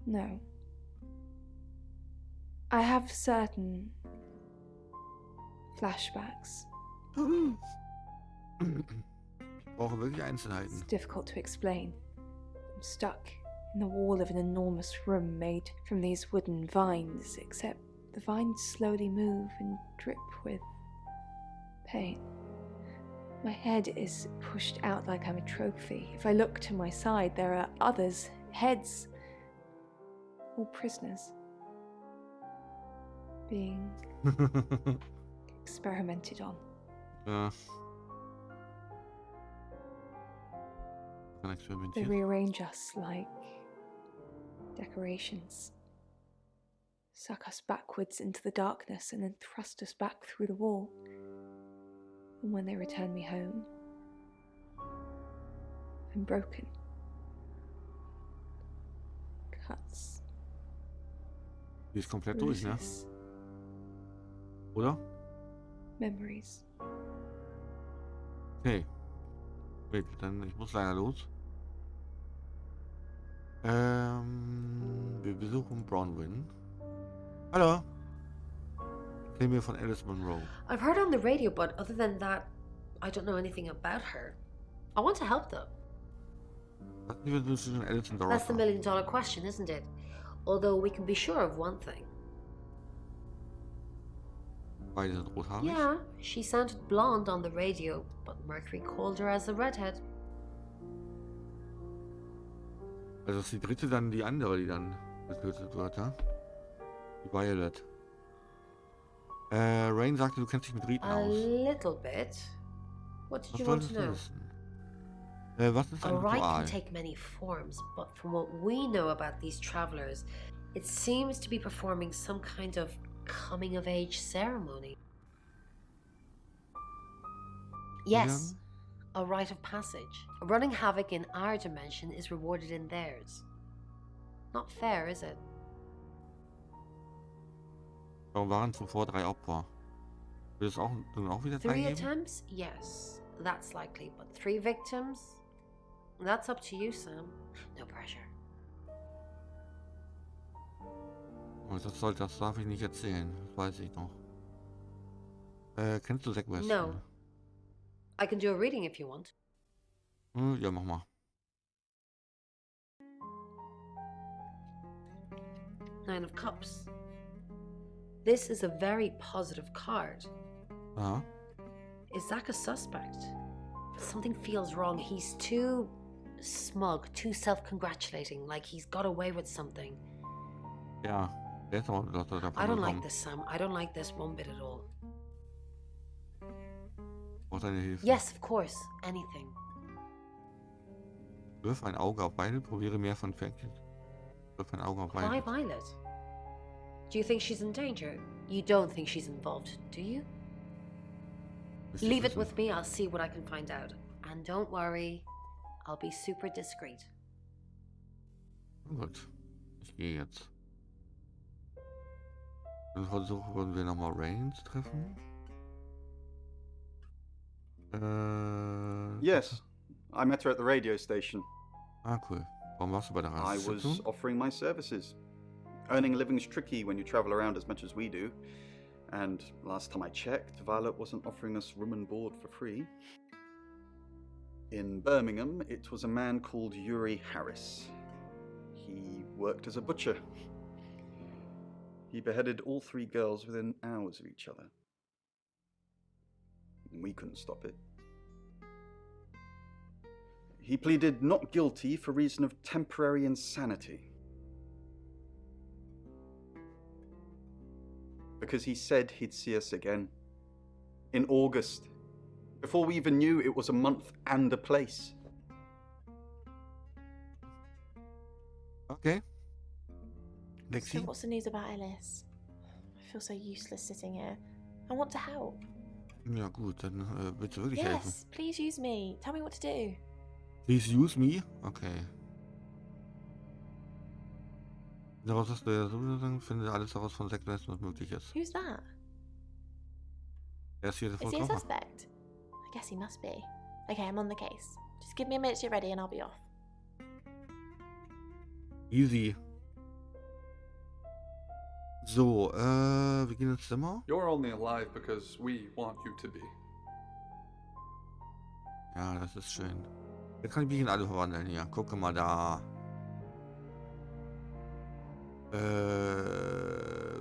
No. I have certain flashbacks. Ich brauche wirklich Einzelheiten. It's difficult to explain. I'm stuck in the wall of an enormous room made from these wooden vines, except the vines slowly move and drip with pain. My head is pushed out like I'm a trophy. If I look to my side, there are others, heads, all prisoners, being experimented on. Ja. Kann They experimentieren. rearrange us like decorations, suck us backwards into the darkness and then thrust us back through the wall. And when they return me home, I'm broken. Cuts. Die ist komplett durch, ne? bruises, Oder? memories. Okay. Wait, dann, ich muss leider los. Wir besuchen Bronwyn. Hallo. Erzähl mir von Alice Monroe. I've heard on the radio, but other than that, I don't know anything about her. I want to help though. Was ist die Verbindung zwischen Alice und That's the Dorothy? million-dollar question, isn't it? Although we can be sure of one thing. Beide sind rothaarig. Yeah, she sounded blonde on the radio, but Mercury called her as a redhead. Also ist die dritte dann die andere, die dann getötet wird, ja? Die Violet. Rain sagte, du kennst dich mit Riten A aus. little bit. What did Was you want solltest to du know? wissen? Was ist A ein rite Ritual? can take many forms, but from what we know about these travelers, it seems to be performing some kind of coming-of-age ceremony. Yes, a rite of passage. Running havoc in our dimension is rewarded in theirs. Not fair, is it? Warum waren zuvor 3 Opfer? Wird es auch wieder 3 3 geben? attempts? Yes, that's likely, but 3 victims? That's up to you, Sam. No pressure. Oh, das darf ich nicht erzählen. Das weiß ich noch. Kennst du Zack Weston? No. I can do a reading if you want. Ja, mach mal. Nine of Cups. This is a very positive card. Aha. Is Zach a suspect? Something feels wrong. He's too smug, too self-congratulating, like he's got away with something. Ja, Der ist aber davon I don't like gekommen. this, Sam. I don't like this one bit at all. Braucht deine Hilfe. Yes, of course. Anything. Wirf ein Auge auf Violet, probiere mehr von Fact. Wirf ein Auge auf Why Violet. Violet? Do you think she's in danger? You don't think she's involved, do you? Leave it with me. I'll see what I can find out. And don't worry, I'll be super discreet. Gut. Ich gehe jetzt. Dann versuchen wir nochmal Rain zu treffen. Yes, I met her at the radio station. Ah, cool. Warum warst du bei der I was Ratssitzung? offering my services. Earning a living's tricky when you travel around as much as we do. And last time I checked, Violet wasn't offering us room and board for free. In Birmingham, it was a man called Yuri Harris. He worked as a butcher. He beheaded all 3 girls within hours of each other. We couldn't stop it. He pleaded not guilty for reason of temporary insanity. Because he said he'd see us again. In August. Before we even knew it was a month and a place. Okay. So Lexi? what's the news about Ellis? I feel so useless sitting here. I want to help. Ja gut, dann willst du wirklich helfen. Yes, please use me. Tell me what to do. Please use me? Okay. Daraus hast du ja sowieso sagen, finde alles heraus von Zack, was möglich ist. Who's that? Er ist hier der Is he a Fotograf. suspect? I guess he must be. Okay, I'm on the case. Just give me a minute to get ready and I'll be off. Easy. So, wir gehen ins Zimmer. You're only alive because we want you to be. Ja, das ist schön. Jetzt kann ich mich in alle verwandeln hier. Gucke mal da.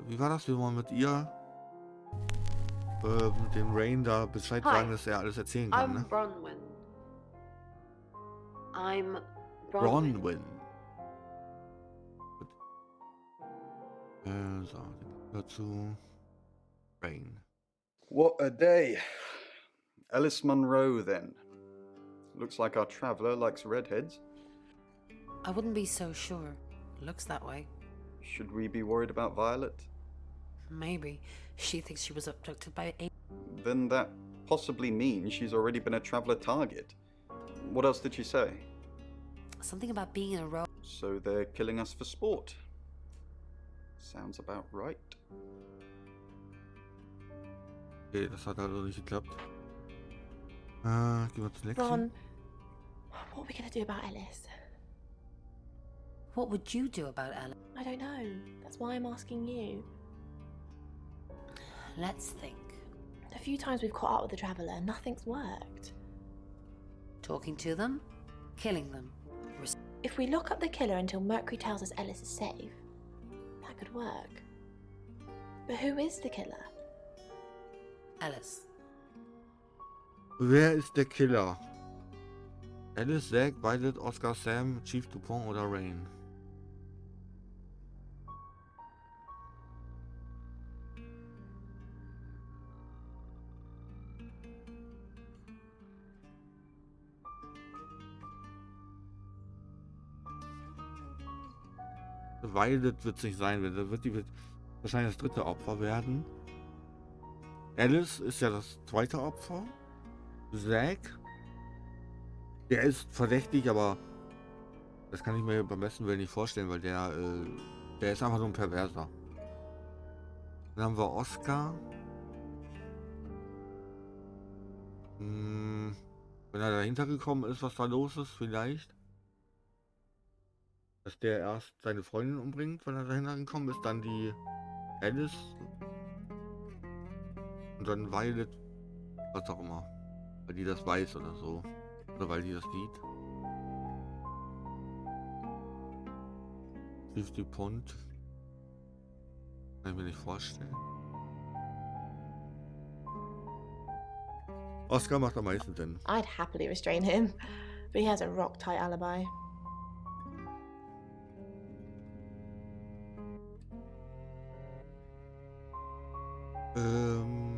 Wie war das? Wir wollen mit ihr mit dem Rain da Bescheid sagen, dass er alles erzählen kann, I'm ne? Bronwyn. I'm Bronwyn. Gut. So, dazu Rain. What a day. Alice Munro, then. Looks like our traveller likes redheads. I wouldn't be so sure. Looks that way. Should we be worried about Violet? Maybe. She thinks she was abducted by a... Then that possibly means she's already been a traveller target. What else did she say? Something about being in a row. So they're killing us for sport. Sounds about right. Okay, das hat also nicht geklappt. Gehen wir zu Lexi. Ron, what are we going to do about Ellis? What would you do about Ellen? I don't know. That's why I'm asking you. Let's think. A few times we've caught up with the traveller, nothing's worked. Talking to them? Killing them? If we lock up the killer until Mercury tells us Ellis is safe, that could work. But who is the killer? Alice. Wer ist der Killer? Alice, Zack, Violet, Oscar, Sam, Chief Dupont oder Rain? Violet wird es nicht sein, die wird wahrscheinlich das 3. Opfer werden. Alice ist ja das 2. Opfer. Zack, der ist verdächtig, aber das kann ich mir beim besten Willen nicht vorstellen, weil der ist einfach so ein Perverser. Dann haben wir Oscar. Wenn er dahinter gekommen ist, was da los ist, vielleicht. Dass der erst seine Freundin umbringt, wenn er dahinter gekommen ist, dann die Alice und dann Violet, was auch immer. Weil die das weiß oder so. Oder weil die das sieht. 50 Pfund. Kann ich mir nicht vorstellen. Oscar macht am meisten Sinn. I'd happily restrain him, but he has a rock-tight alibi. Ähm.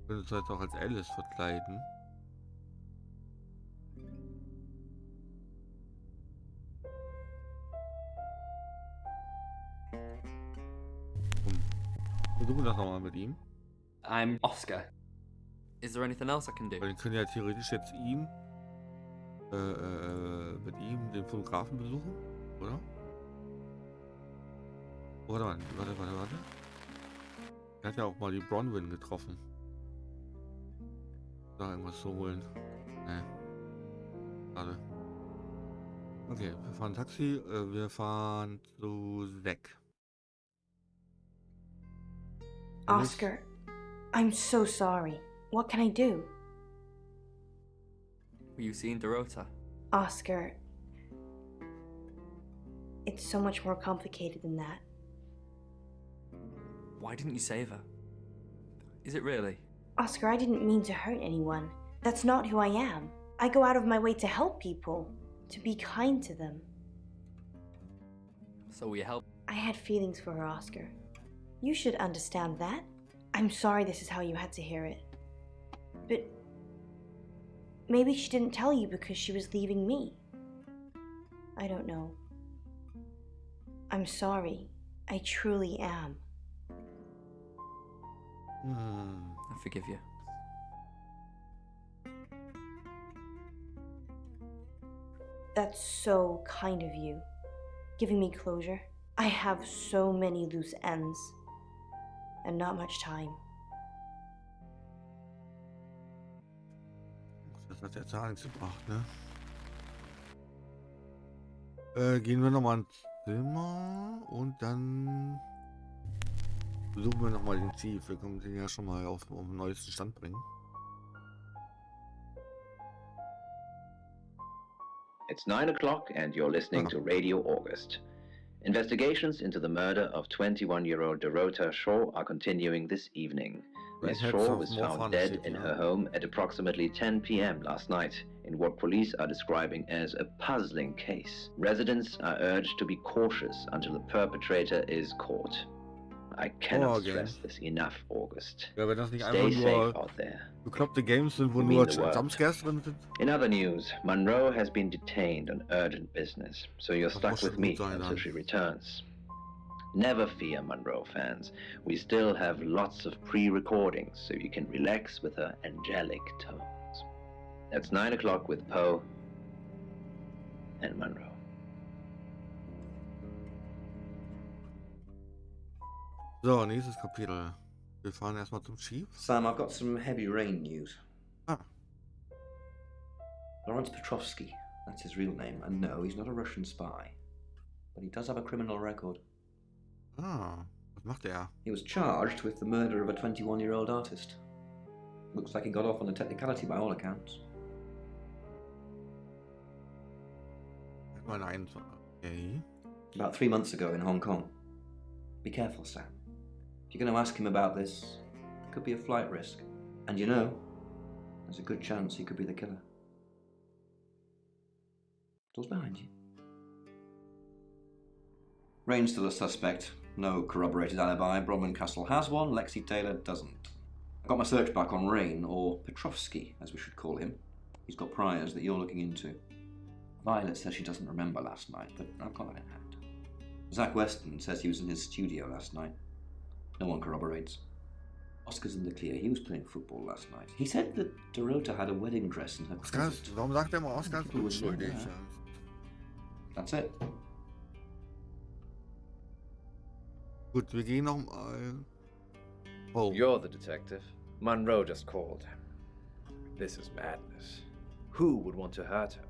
Wir können uns jetzt auch als Alice verkleiden. Versuchen das nochmal mit ihm. I'm Oscar. Is there anything else I can do? Weil wir können ja theoretisch jetzt ihn mit ihm den Fotografen besuchen, oder? Oh, warte. Er hat ja auch mal die Bronwyn getroffen. Da irgendwas zu holen. Ne. Schade. Okay, wir fahren Taxi, wir fahren zu Zack. Oscar, I'm so sorry. What can I do? Were you seeing Dorota? Oscar, it's so much more complicated than that. Why didn't you save her? Is it really? Oscar, I didn't mean to hurt anyone. That's not who I am. I go out of my way to help people, to be kind to them. So will you help? I had feelings for her, Oscar. You should understand that. I'm sorry this is how you had to hear it. But maybe she didn't tell you because she was leaving me. I don't know. I'm sorry. I truly am. I forgive you. That's so kind of you, giving me closure. I have so many loose ends, and not much time. Das hat jetzt ja nichts gebracht, ne? Gehen wir nochmal ins Zimmer und dann besuchen wir nochmal den Chief. Wir können den ja schon mal auf den neuesten Stand bringen. It's 9 o'clock and you're listening to Radio August. Investigations into the murder of 21-year-old Dorota Shaw are continuing this evening. Miss Shaw was found dead in her home at approximately 10 p.m. last night in what police are describing as a puzzling case. Residents are urged to be cautious until the perpetrator is caught. I cannot stress this enough, August. Ja, wenn das nicht Stay einfach safe nur out there. bekloppte Games sind, wo We mean nur the word. Jumpscares drin sind. In other news, Monroe has been detained on urgent business, so you're stuck with me until she returns. Never fear, Monroe fans. We still have lots of pre-recordings, so you can relax with her angelic tones. That's 9 o'clock with Poe and Monroe. So, nächstes Kapitel. Wir fahren erstmal zum Chief. Sam, I've got some heavy rain news. Ah. Lawrence Petrovsky, that's his real name, and no, he's not a Russian spy. But he does have a criminal record. Ah, was macht er? He was charged with the murder of a 21-year-old artist. Looks like he got off on a technicality by all accounts. Okay. About 3 months ago in Hong Kong. Be careful, Sam. If you're going to ask him about this, it could be a flight risk. And you know, there's a good chance he could be the killer. Door's behind you. Rain's still a suspect. No corroborated alibi. Bronwyn Castle has one, Lexi Taylor doesn't. I've got my search back on Rain, or Petrovsky, as we should call him. He's got priors that you're looking into. Violet says she doesn't remember last night, but I've got that in hand. Zach Weston says he was in his studio last night. No one corroborates. Oscar's in the clear. He was playing football last night. He said that Dorota had a wedding dress in her closet. Warum sagt er immer Oscar ist unschuldig? That's it. Gut, wir gehen nochmal. Oh. You're the detective. Monroe just called. This is madness. Who would want to hurt her?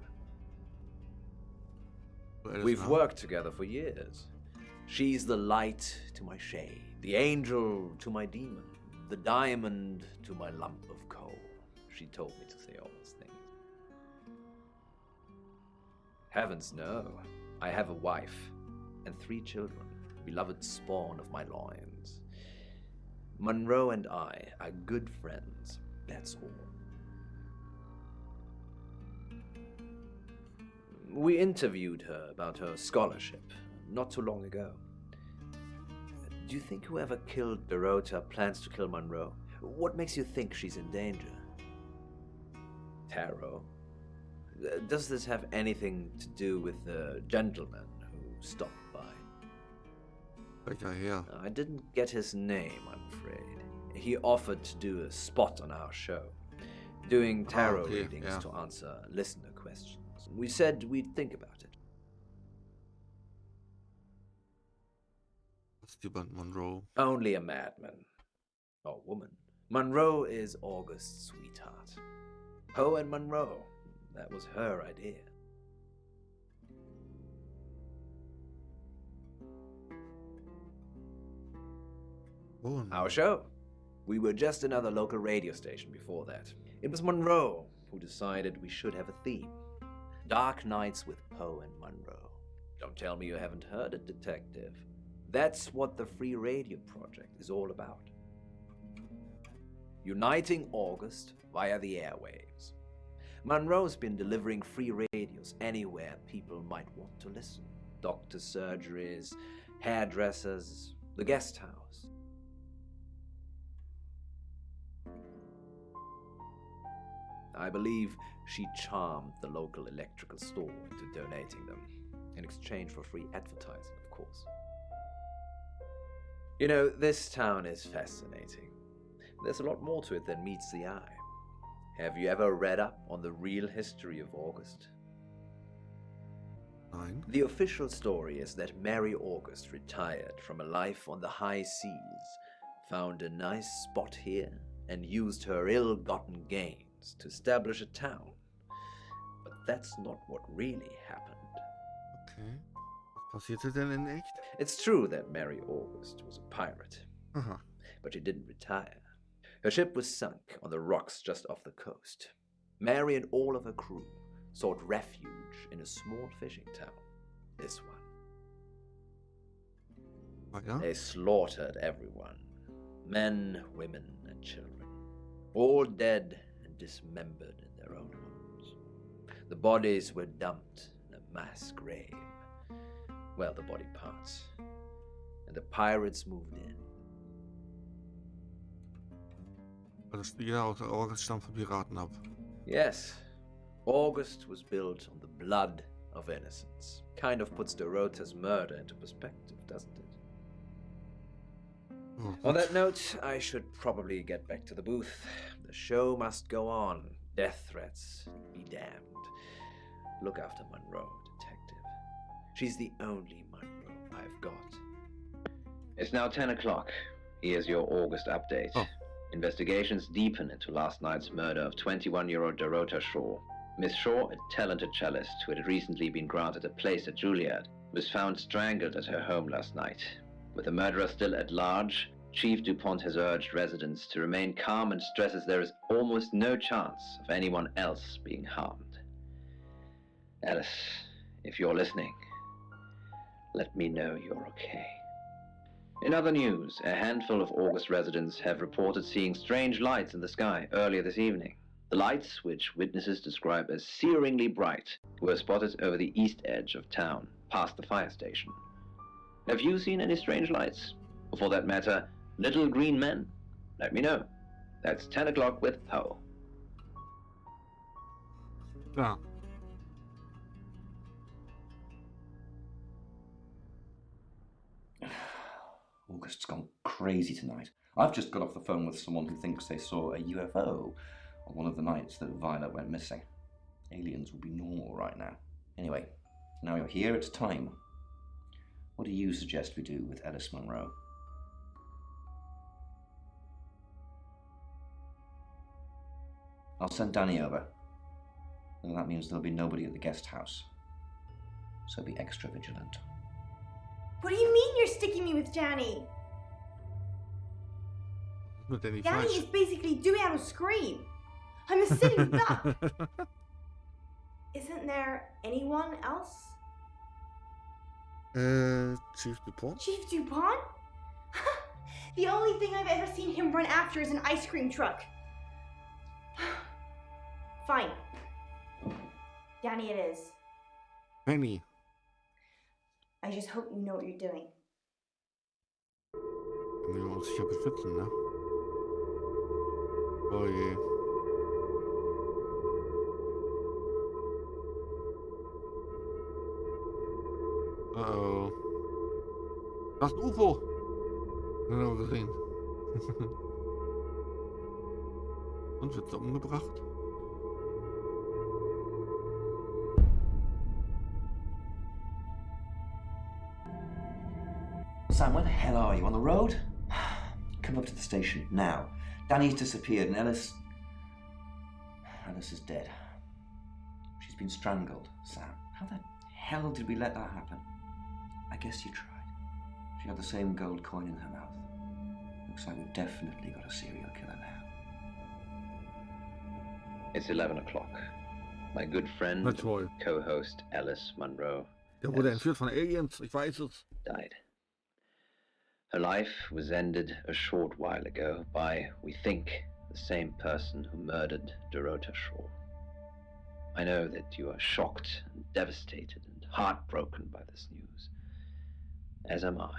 We've worked together for years. She's the light to my shade, the angel to my demon, the diamond to my lump of coal. She told me to say all those things. Heavens no. I have a wife and 3 children, beloved spawn of my loins. Monroe and I are good friends, that's all. We interviewed her about her scholarship not too long ago. Do you think whoever killed Dorota plans to kill Monroe? What makes you think she's in danger? Tarot. Does this have anything to do with the gentleman who stopped by? Yeah. I didn't get his name, I'm afraid. He offered to do a spot on our show, doing tarot readings to answer listener questions. We said we'd think about it. What's jemand Monroe? Only a madman. Or woman. Monroe is August's sweetheart. Poe and Monroe. That was her idea. Our show. We were just another local radio station before that. It was Monroe who decided we should have a theme. Dark Nights with Poe and Monroe. Don't tell me you haven't heard it, Detective. That's what the Free Radio Project is all about. Uniting August via the airwaves. Monroe's been delivering free radios anywhere people might want to listen. Doctor's surgeries, hairdressers, the guest house. I believe she charmed the local electrical store into donating them, in exchange for free advertising, of course. You know, this town is fascinating. There's a lot more to it than meets the eye. Have you ever read up on the real history of August? Nein. The official story is that Mary August retired from a life on the high seas, found a nice spot here, and used her ill-gotten gains to establish a town. But that's not what really happened. Okay. Was passierte denn in echt? It's true that Mary August was a pirate, but she didn't retire. Her ship was sunk on the rocks just off the coast. Mary and all of her crew sought refuge in a small fishing town, this one. They slaughtered everyone, men, women, and children, all dead and dismembered in their own homes. The bodies were dumped in a mass grave. Well, the body parts. And the pirates moved in. Das jeder aus August stammt von Piraten ab. Yes. August was built on the blood of innocents. Kind of puts Dorota's murder into perspective, doesn't it? On that note, I should probably get back to the booth. The show must go on. Death threats be damned. Look after Monroe, Detective. She's the only Monroe I've got. It's now 10 o'clock. Here's your August update. Investigations deepen into last night's murder of 21-year-old Dorota Shaw. Miss Shaw, a talented cellist who had recently been granted a place at Juilliard, was found strangled at her home last night. With the murderer still at large, Chief DuPont has urged residents to remain calm and stresses there is almost no chance of anyone else being harmed. Alice, if you're listening, let me know you're okay. In other news, a handful of August residents have reported seeing strange lights in the sky earlier this evening. The lights, which witnesses describe as searingly bright, were spotted over the east edge of town, past the fire station. Have you seen any strange lights? Or for that matter, little green men? Let me know. That's 10 o'clock with Poe. Ja. August's gone crazy tonight. I've just got off the phone with someone who thinks they saw a UFO on one of the nights that Violet went missing. Aliens would be normal right now. Anyway, now you're here, it's time. What do you suggest we do with Alice Monroe? I'll send Danny over. And that means there'll be nobody at the guest house. So be extra vigilant. What do you mean you're sticking me with Danny? Danny is basically doing out a scream. I'm a sitting duck. Isn't there anyone else? Chief DuPont? Chief DuPont? The only thing I've ever seen him run after is an ice cream truck. Fine. Danny it is. Penny. I just hope you know what you're doing. Wir uns sicher beschützen, ne? Oh je. Uh-oh. Das ist ein UFO. Den haben wir gesehen. Und wird sie umgebracht? Sam, where the hell are you? On the road? Come up to the station, now. Danny's disappeared and Alice is dead. She's been strangled, Sam. How the hell did we let that happen? I guess you tried. She had the same gold coin in her mouth. Looks like we've definitely got a serial killer now. It's 11 o'clock. My good friend, co-host Alice Munro, Der wurde entführt von Aliens, ich weiß es. died. Her life was ended a short while ago by, we think, the same person who murdered Dorota Shaw. I know that you are shocked and devastated and heartbroken by this news, as am I.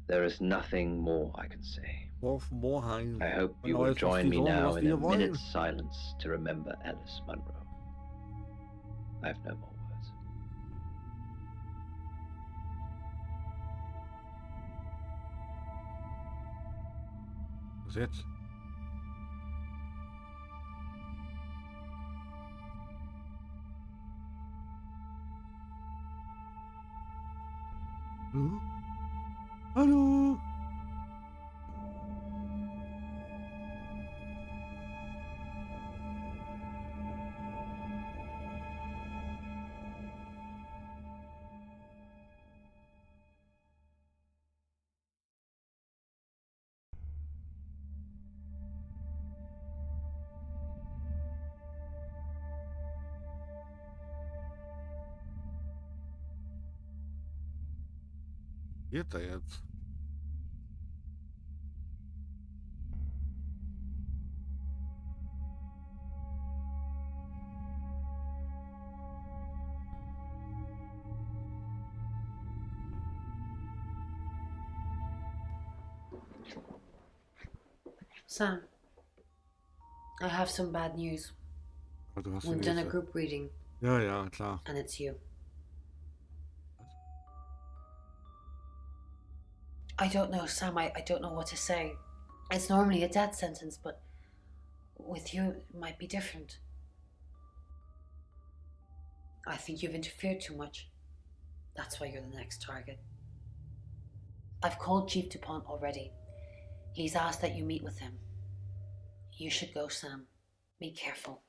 There is nothing more I can say. I hope you will join me now in a minute's silence to remember Alice Munro. I have no more words. Was jetzt? Hallo? Hallo? Geht er jetzt? Sam, I have some bad news. Du hast We've done a group reading. Ja, ja, klar. And it's you. I don't know, Sam. I don't know what to say. It's normally a death sentence, but with you, it might be different. I think you've interfered too much. That's why you're the next target. I've called Chief DuPont already. He's asked that you meet with him. You should go, Sam. Be careful.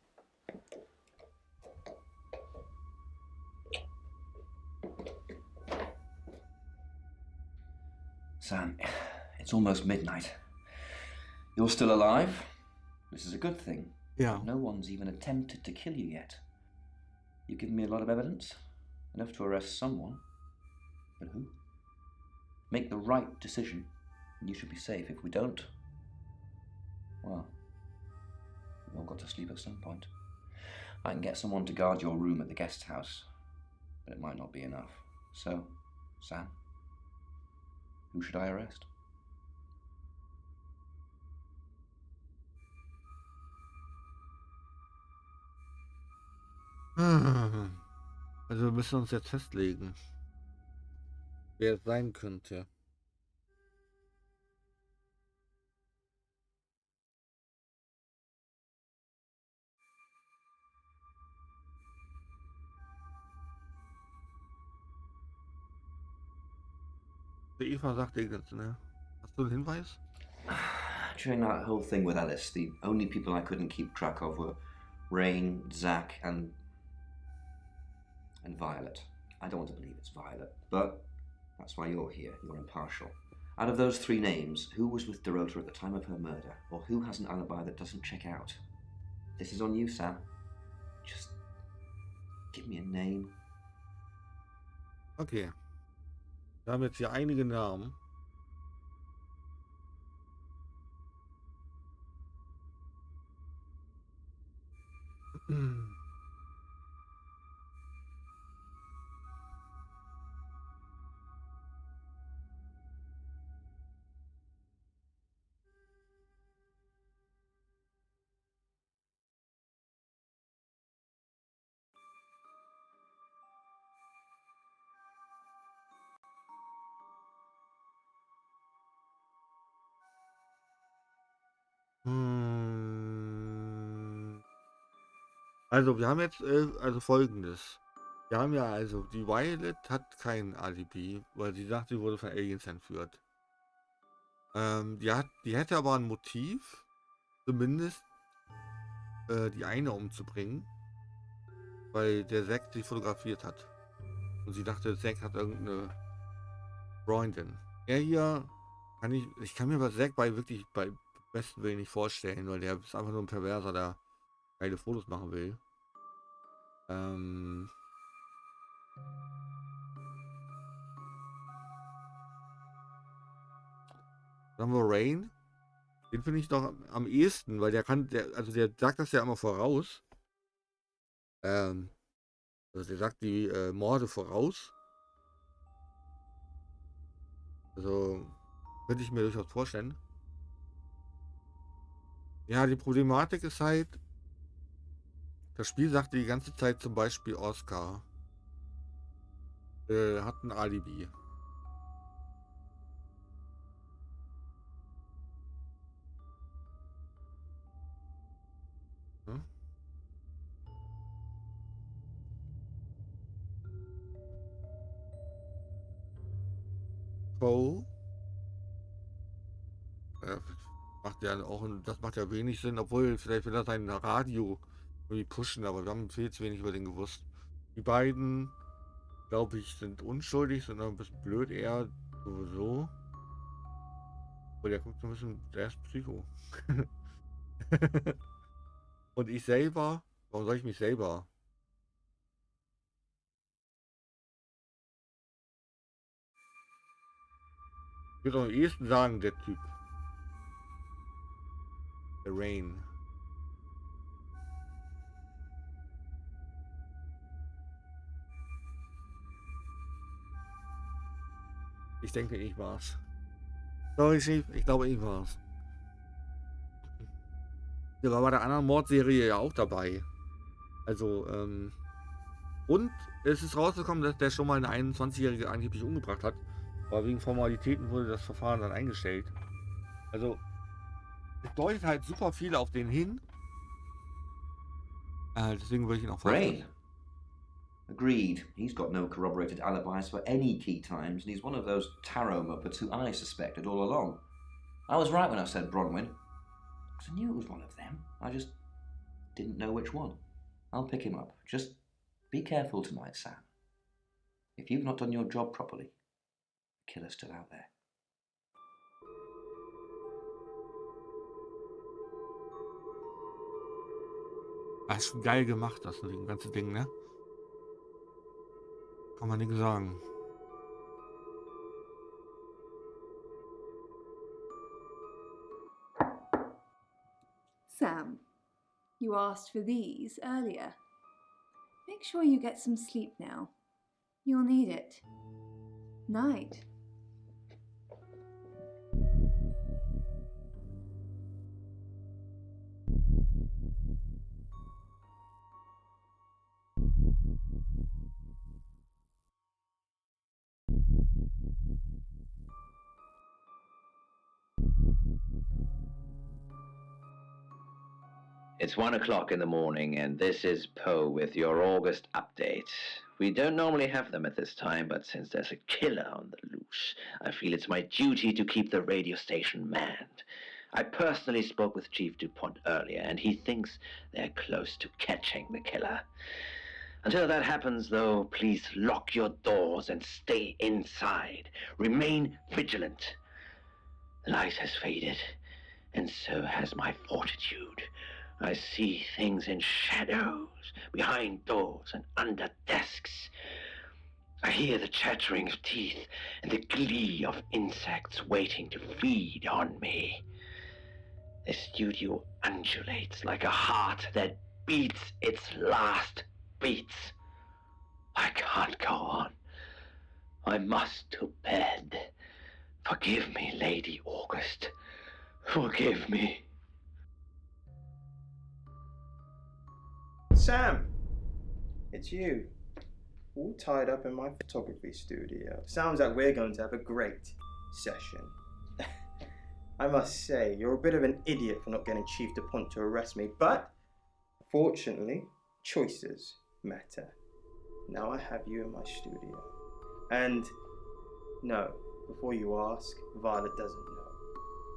Sam, it's almost midnight. You're still alive. This is a good thing. Yeah. No one's even attempted to kill you yet. You've given me a lot of evidence. Enough to arrest someone. But who? Make the right decision, and you should be safe. If we don't, well, we've all got to sleep at some point. I can get someone to guard your room at the guest house, but it might not be enough. So, Sam, who should I arrest? Also wir müssen uns jetzt festlegen, wer es sein könnte. Der Eva sagt irgendwas, ne? Hast du einen Hinweis? During that whole thing with Alice, the only people I couldn't keep track of were Rain, Zach, and Violet. I don't want to believe it's Violet, but that's why you're here. You're impartial. Out of those three names, who was with Dorota at the time of her murder, or who has an alibi that doesn't check out? This is on you, Sam. Just give me a name. Okay. Wir haben jetzt hier einige Namen. Also, wir haben jetzt also Folgendes. Wir haben ja also, die Violet hat kein Alibi, weil sie sagt, sie wurde von Aliens entführt. Die hätte aber ein Motiv, zumindest die eine umzubringen, weil der Zack sie fotografiert hat. Und sie dachte, Zack hat irgendeine Freundin. Er hier ich kann mir bei Zack wirklich bei besten Willen nicht vorstellen, weil der ist einfach nur ein Perverser, der geile Fotos machen will. Dann haben wir Rain. Den finde ich doch am ehesten, weil der sagt das ja immer voraus. Also der sagt die Morde voraus. Also könnte ich mir durchaus vorstellen. Ja, die Problematik ist halt, das Spiel sagte die ganze Zeit zum Beispiel Oscar hat ein Alibi. Hm? Poe das macht ja wenig Sinn, obwohl vielleicht will er sein Radio irgendwie pushen, aber wir haben viel zu wenig über den gewusst. Die beiden, glaube ich, sind unschuldig, sind ein bisschen blöd eher sowieso. Und der guckt so ein bisschen, der ist Psycho. Und ich selber, warum soll ich mich selber? Ich würde am ehesten sagen, der Typ. Der Rain. Ich denke, ich war's. Sorry, Chief, ich glaube, ich war's. Der war bei der anderen Mordserie ja auch dabei. Also, und es ist rausgekommen, dass der schon mal eine 21-Jährige angeblich umgebracht hat. Aber wegen Formalitäten wurde das Verfahren dann eingestellt. Also, es deutet halt super viel auf den hin. Deswegen würde ich ihn auch vorstellen. Rain. Agreed. He's got no corroborated alibis for any key times, and he's one of those tarot muppets who I suspected all along. I was right when I said Bronwyn, because I knew it was one of them. I just didn't know which one. I'll pick him up. Just be careful tonight, Sam. If you've not done your job properly, the killer's still out there. Das ist schon geil gemacht, das ganze Ding, ne? Kann man nicht sagen. Sam, you asked for these earlier. Make sure you get some sleep now. You'll need it. Night. It's 1 o'clock in the morning, and this is Poe with your August update. We don't normally have them at this time, but since there's a killer on the loose, I feel it's my duty to keep the radio station manned. I personally spoke with Chief DuPont earlier, and he thinks they're close to catching the killer. Until that happens, though, please lock your doors and stay inside. Remain vigilant. The light has faded, and so has my fortitude. I see things in shadows, behind doors and under desks. I hear the chattering of teeth and the glee of insects waiting to feed on me. The studio undulates like a heart that beats its last beats. I can't go on. I must to bed. Forgive me, Lady August. Forgive me. Sam, it's you. All tied up in my photography studio. Sounds like we're going to have a great session. I must say, you're a bit of an idiot for not getting Chief DuPont to arrest me, but fortunately, Choices matter. Now I have you in my studio. And no, before you ask, Violet doesn't know.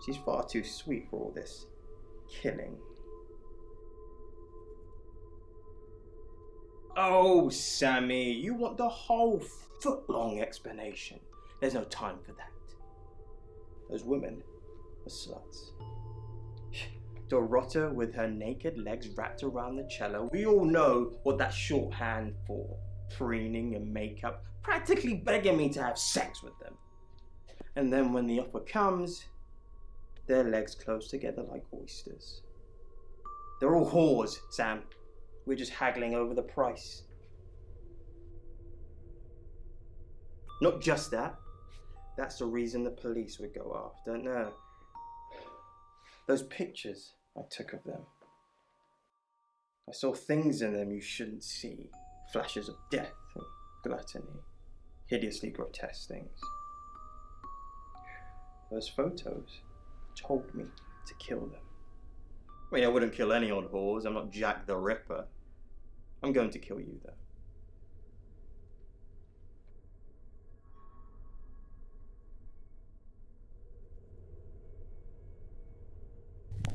She's far too sweet for all this killing. Oh, Sammy, you want the whole foot-long explanation. There's no time for that. Those women are sluts. Dorota with her naked legs wrapped around the cello. We all know what that's shorthand for. Preening and makeup, practically begging me to have sex with them. And then when the offer comes, their legs close together like oysters. They're all whores, Sam. We're just haggling over the price. Not just that. That's the reason the police would go after. No. Those pictures I took of them. I saw things in them you shouldn't see. Flashes of death and gluttony. Hideously grotesque things. Those photos told me to kill them. I mean, I wouldn't kill any old whores. I'm not Jack the Ripper. I'm going to kill you, though.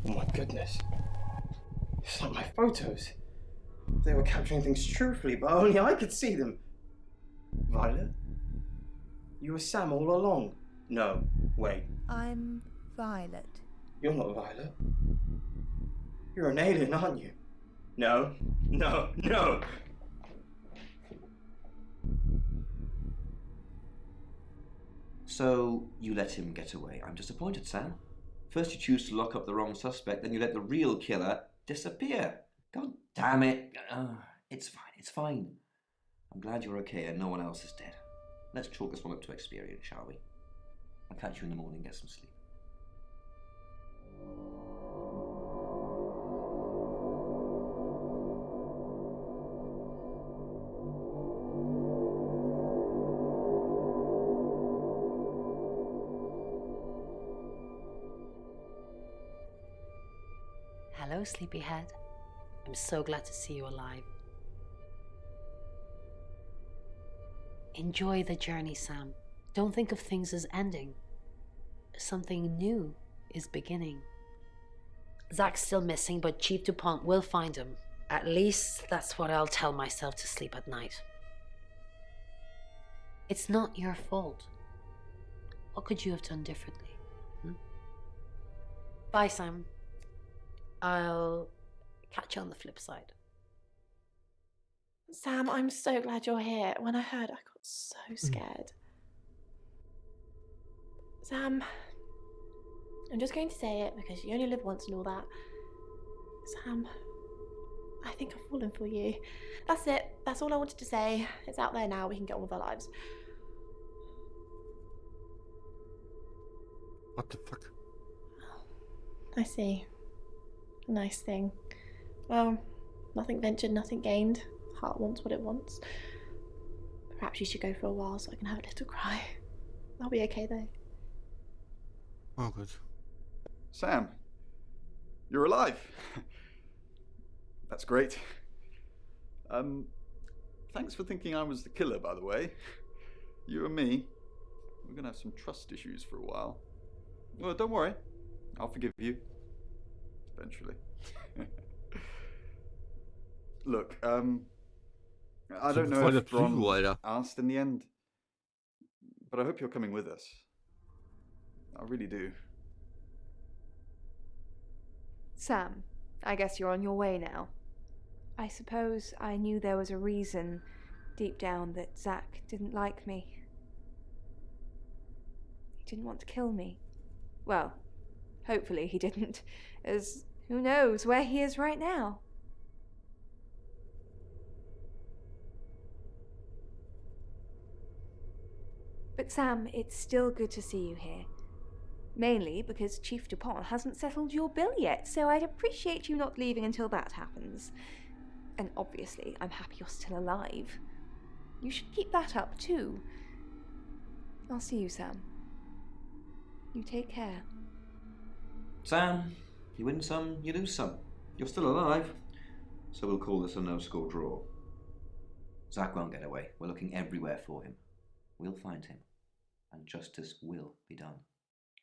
Oh my goodness. It's like my photos. They were capturing things truthfully, but only I could see them. Violet? You were Sam all along. No, wait. I'm Violet. You're not Violet. You're an alien, aren't you? No, no, no! So, you let him get away. I'm disappointed, Sam. First you choose to lock up the wrong suspect, then you let the real killer disappear. God damn it. It's fine, it's fine. I'm glad you're okay and no one else is dead. Let's chalk this one up to experience, shall we? I'll catch you in the morning, get some sleep. Hello, sleepyhead. I'm so glad to see you alive. Enjoy the journey, Sam. Don't think of things as ending. Something new is beginning. Zach's still missing, but Chief DuPont will find him. At least that's what I'll tell myself to sleep at night. It's not your fault. What could you have done differently? Bye, Sam. I'll catch you on the flip side. Sam, I'm so glad you're here. When I heard, I got so scared. Sam, I'm just going to say it because you only live once and all that. Sam, I think I've fallen for you. That's it. That's all I wanted to say. It's out there now. We can get on with our lives. What the fuck? I see. Nice thing. Well, nothing ventured, nothing gained. Heart wants what it wants. Perhaps you should go for a while so I can have a little cry. I'll be okay though. Oh, good. Sam, you're alive. That's great. Thanks for thinking I was the killer, by the way. You and me, we're gonna have some trust issues for a while. Well, don't worry. I'll forgive you. Eventually. Look, I don't know if Ron asked in the end, but I hope you're coming with us. I really do. Sam, I guess you're on your way now. I suppose I knew there was a reason deep down that Zach didn't like me. He didn't want to kill me. Well, hopefully he didn't, as who knows where he is right now. But Sam, it's still good to see you here. Mainly because Chief DuPont hasn't settled your bill yet, so I'd appreciate you not leaving until that happens. And obviously, I'm happy you're still alive. You should keep that up too. I'll see you, Sam. You take care. Sam, you win some, you lose some. You're still alive. So we'll call this a no-score draw. Zach won't get away. We're looking everywhere for him. We'll find him, and justice will be done.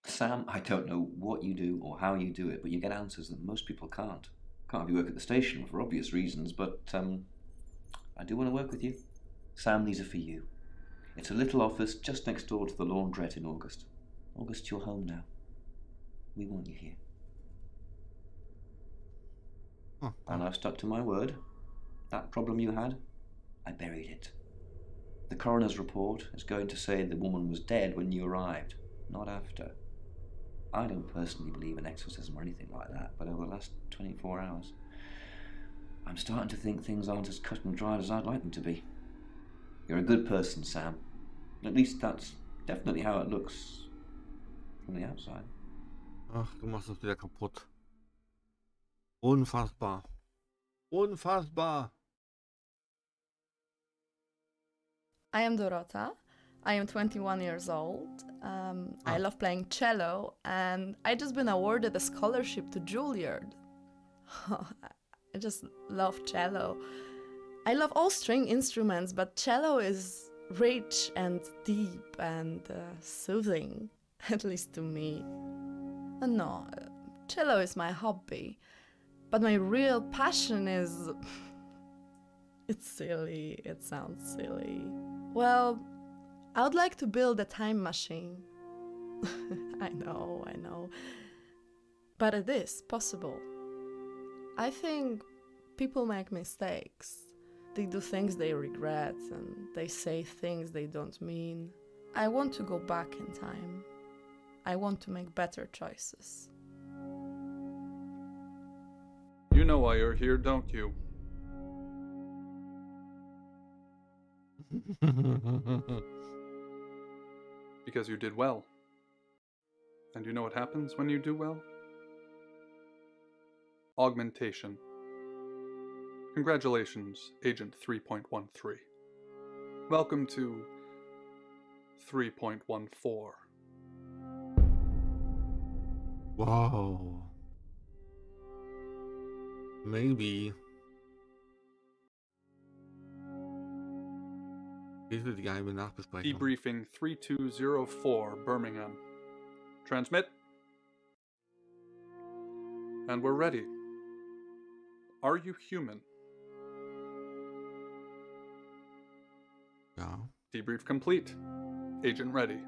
Sam, I don't know what you do or how you do it, but you get answers that most people can't. Can't have you work at the station for obvious reasons, but I do want to work with you. Sam, these are for you. It's a little office just next door to the laundrette in August. August, you're home now. We want you here. Oh, and I've stuck to my word. That problem you had, I buried it. The coroner's report is going to say the woman was dead when you arrived, not after. I don't personally believe in exorcism or anything like that, but over the last 24 hours, I'm starting to think things aren't as cut and dried as I'd like them to be. You're a good person, Sam. At least that's definitely how it looks from the outside. Ach, du machst das wieder kaputt. Unfassbar. Unfassbar. I am Dorota. I am 21 years old. I love playing cello, and I just been awarded a scholarship to Juilliard. I just love cello. I love all string instruments, but cello is rich and deep and soothing, at least to me. No, cello is my hobby, but my real passion is... It's silly, it sounds silly. Well, I would like to build a time machine. I know. But it is possible. I think people make mistakes. They do things they regret and they say things they don't mean. I want to go back in time. I want to make better choices. You know why you're here, don't you? Because you did well. And you know what happens when you do well? Augmentation. Congratulations, Agent 3.13. Welcome to 3.14. Wow. Maybe. Diese die geheime Nachbesprechung. Debriefing 3204, Birmingham. Transmit. And we're ready. Are you human? Ja. Debrief complete. Agent ready.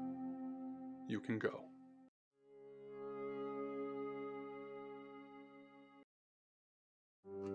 You can go.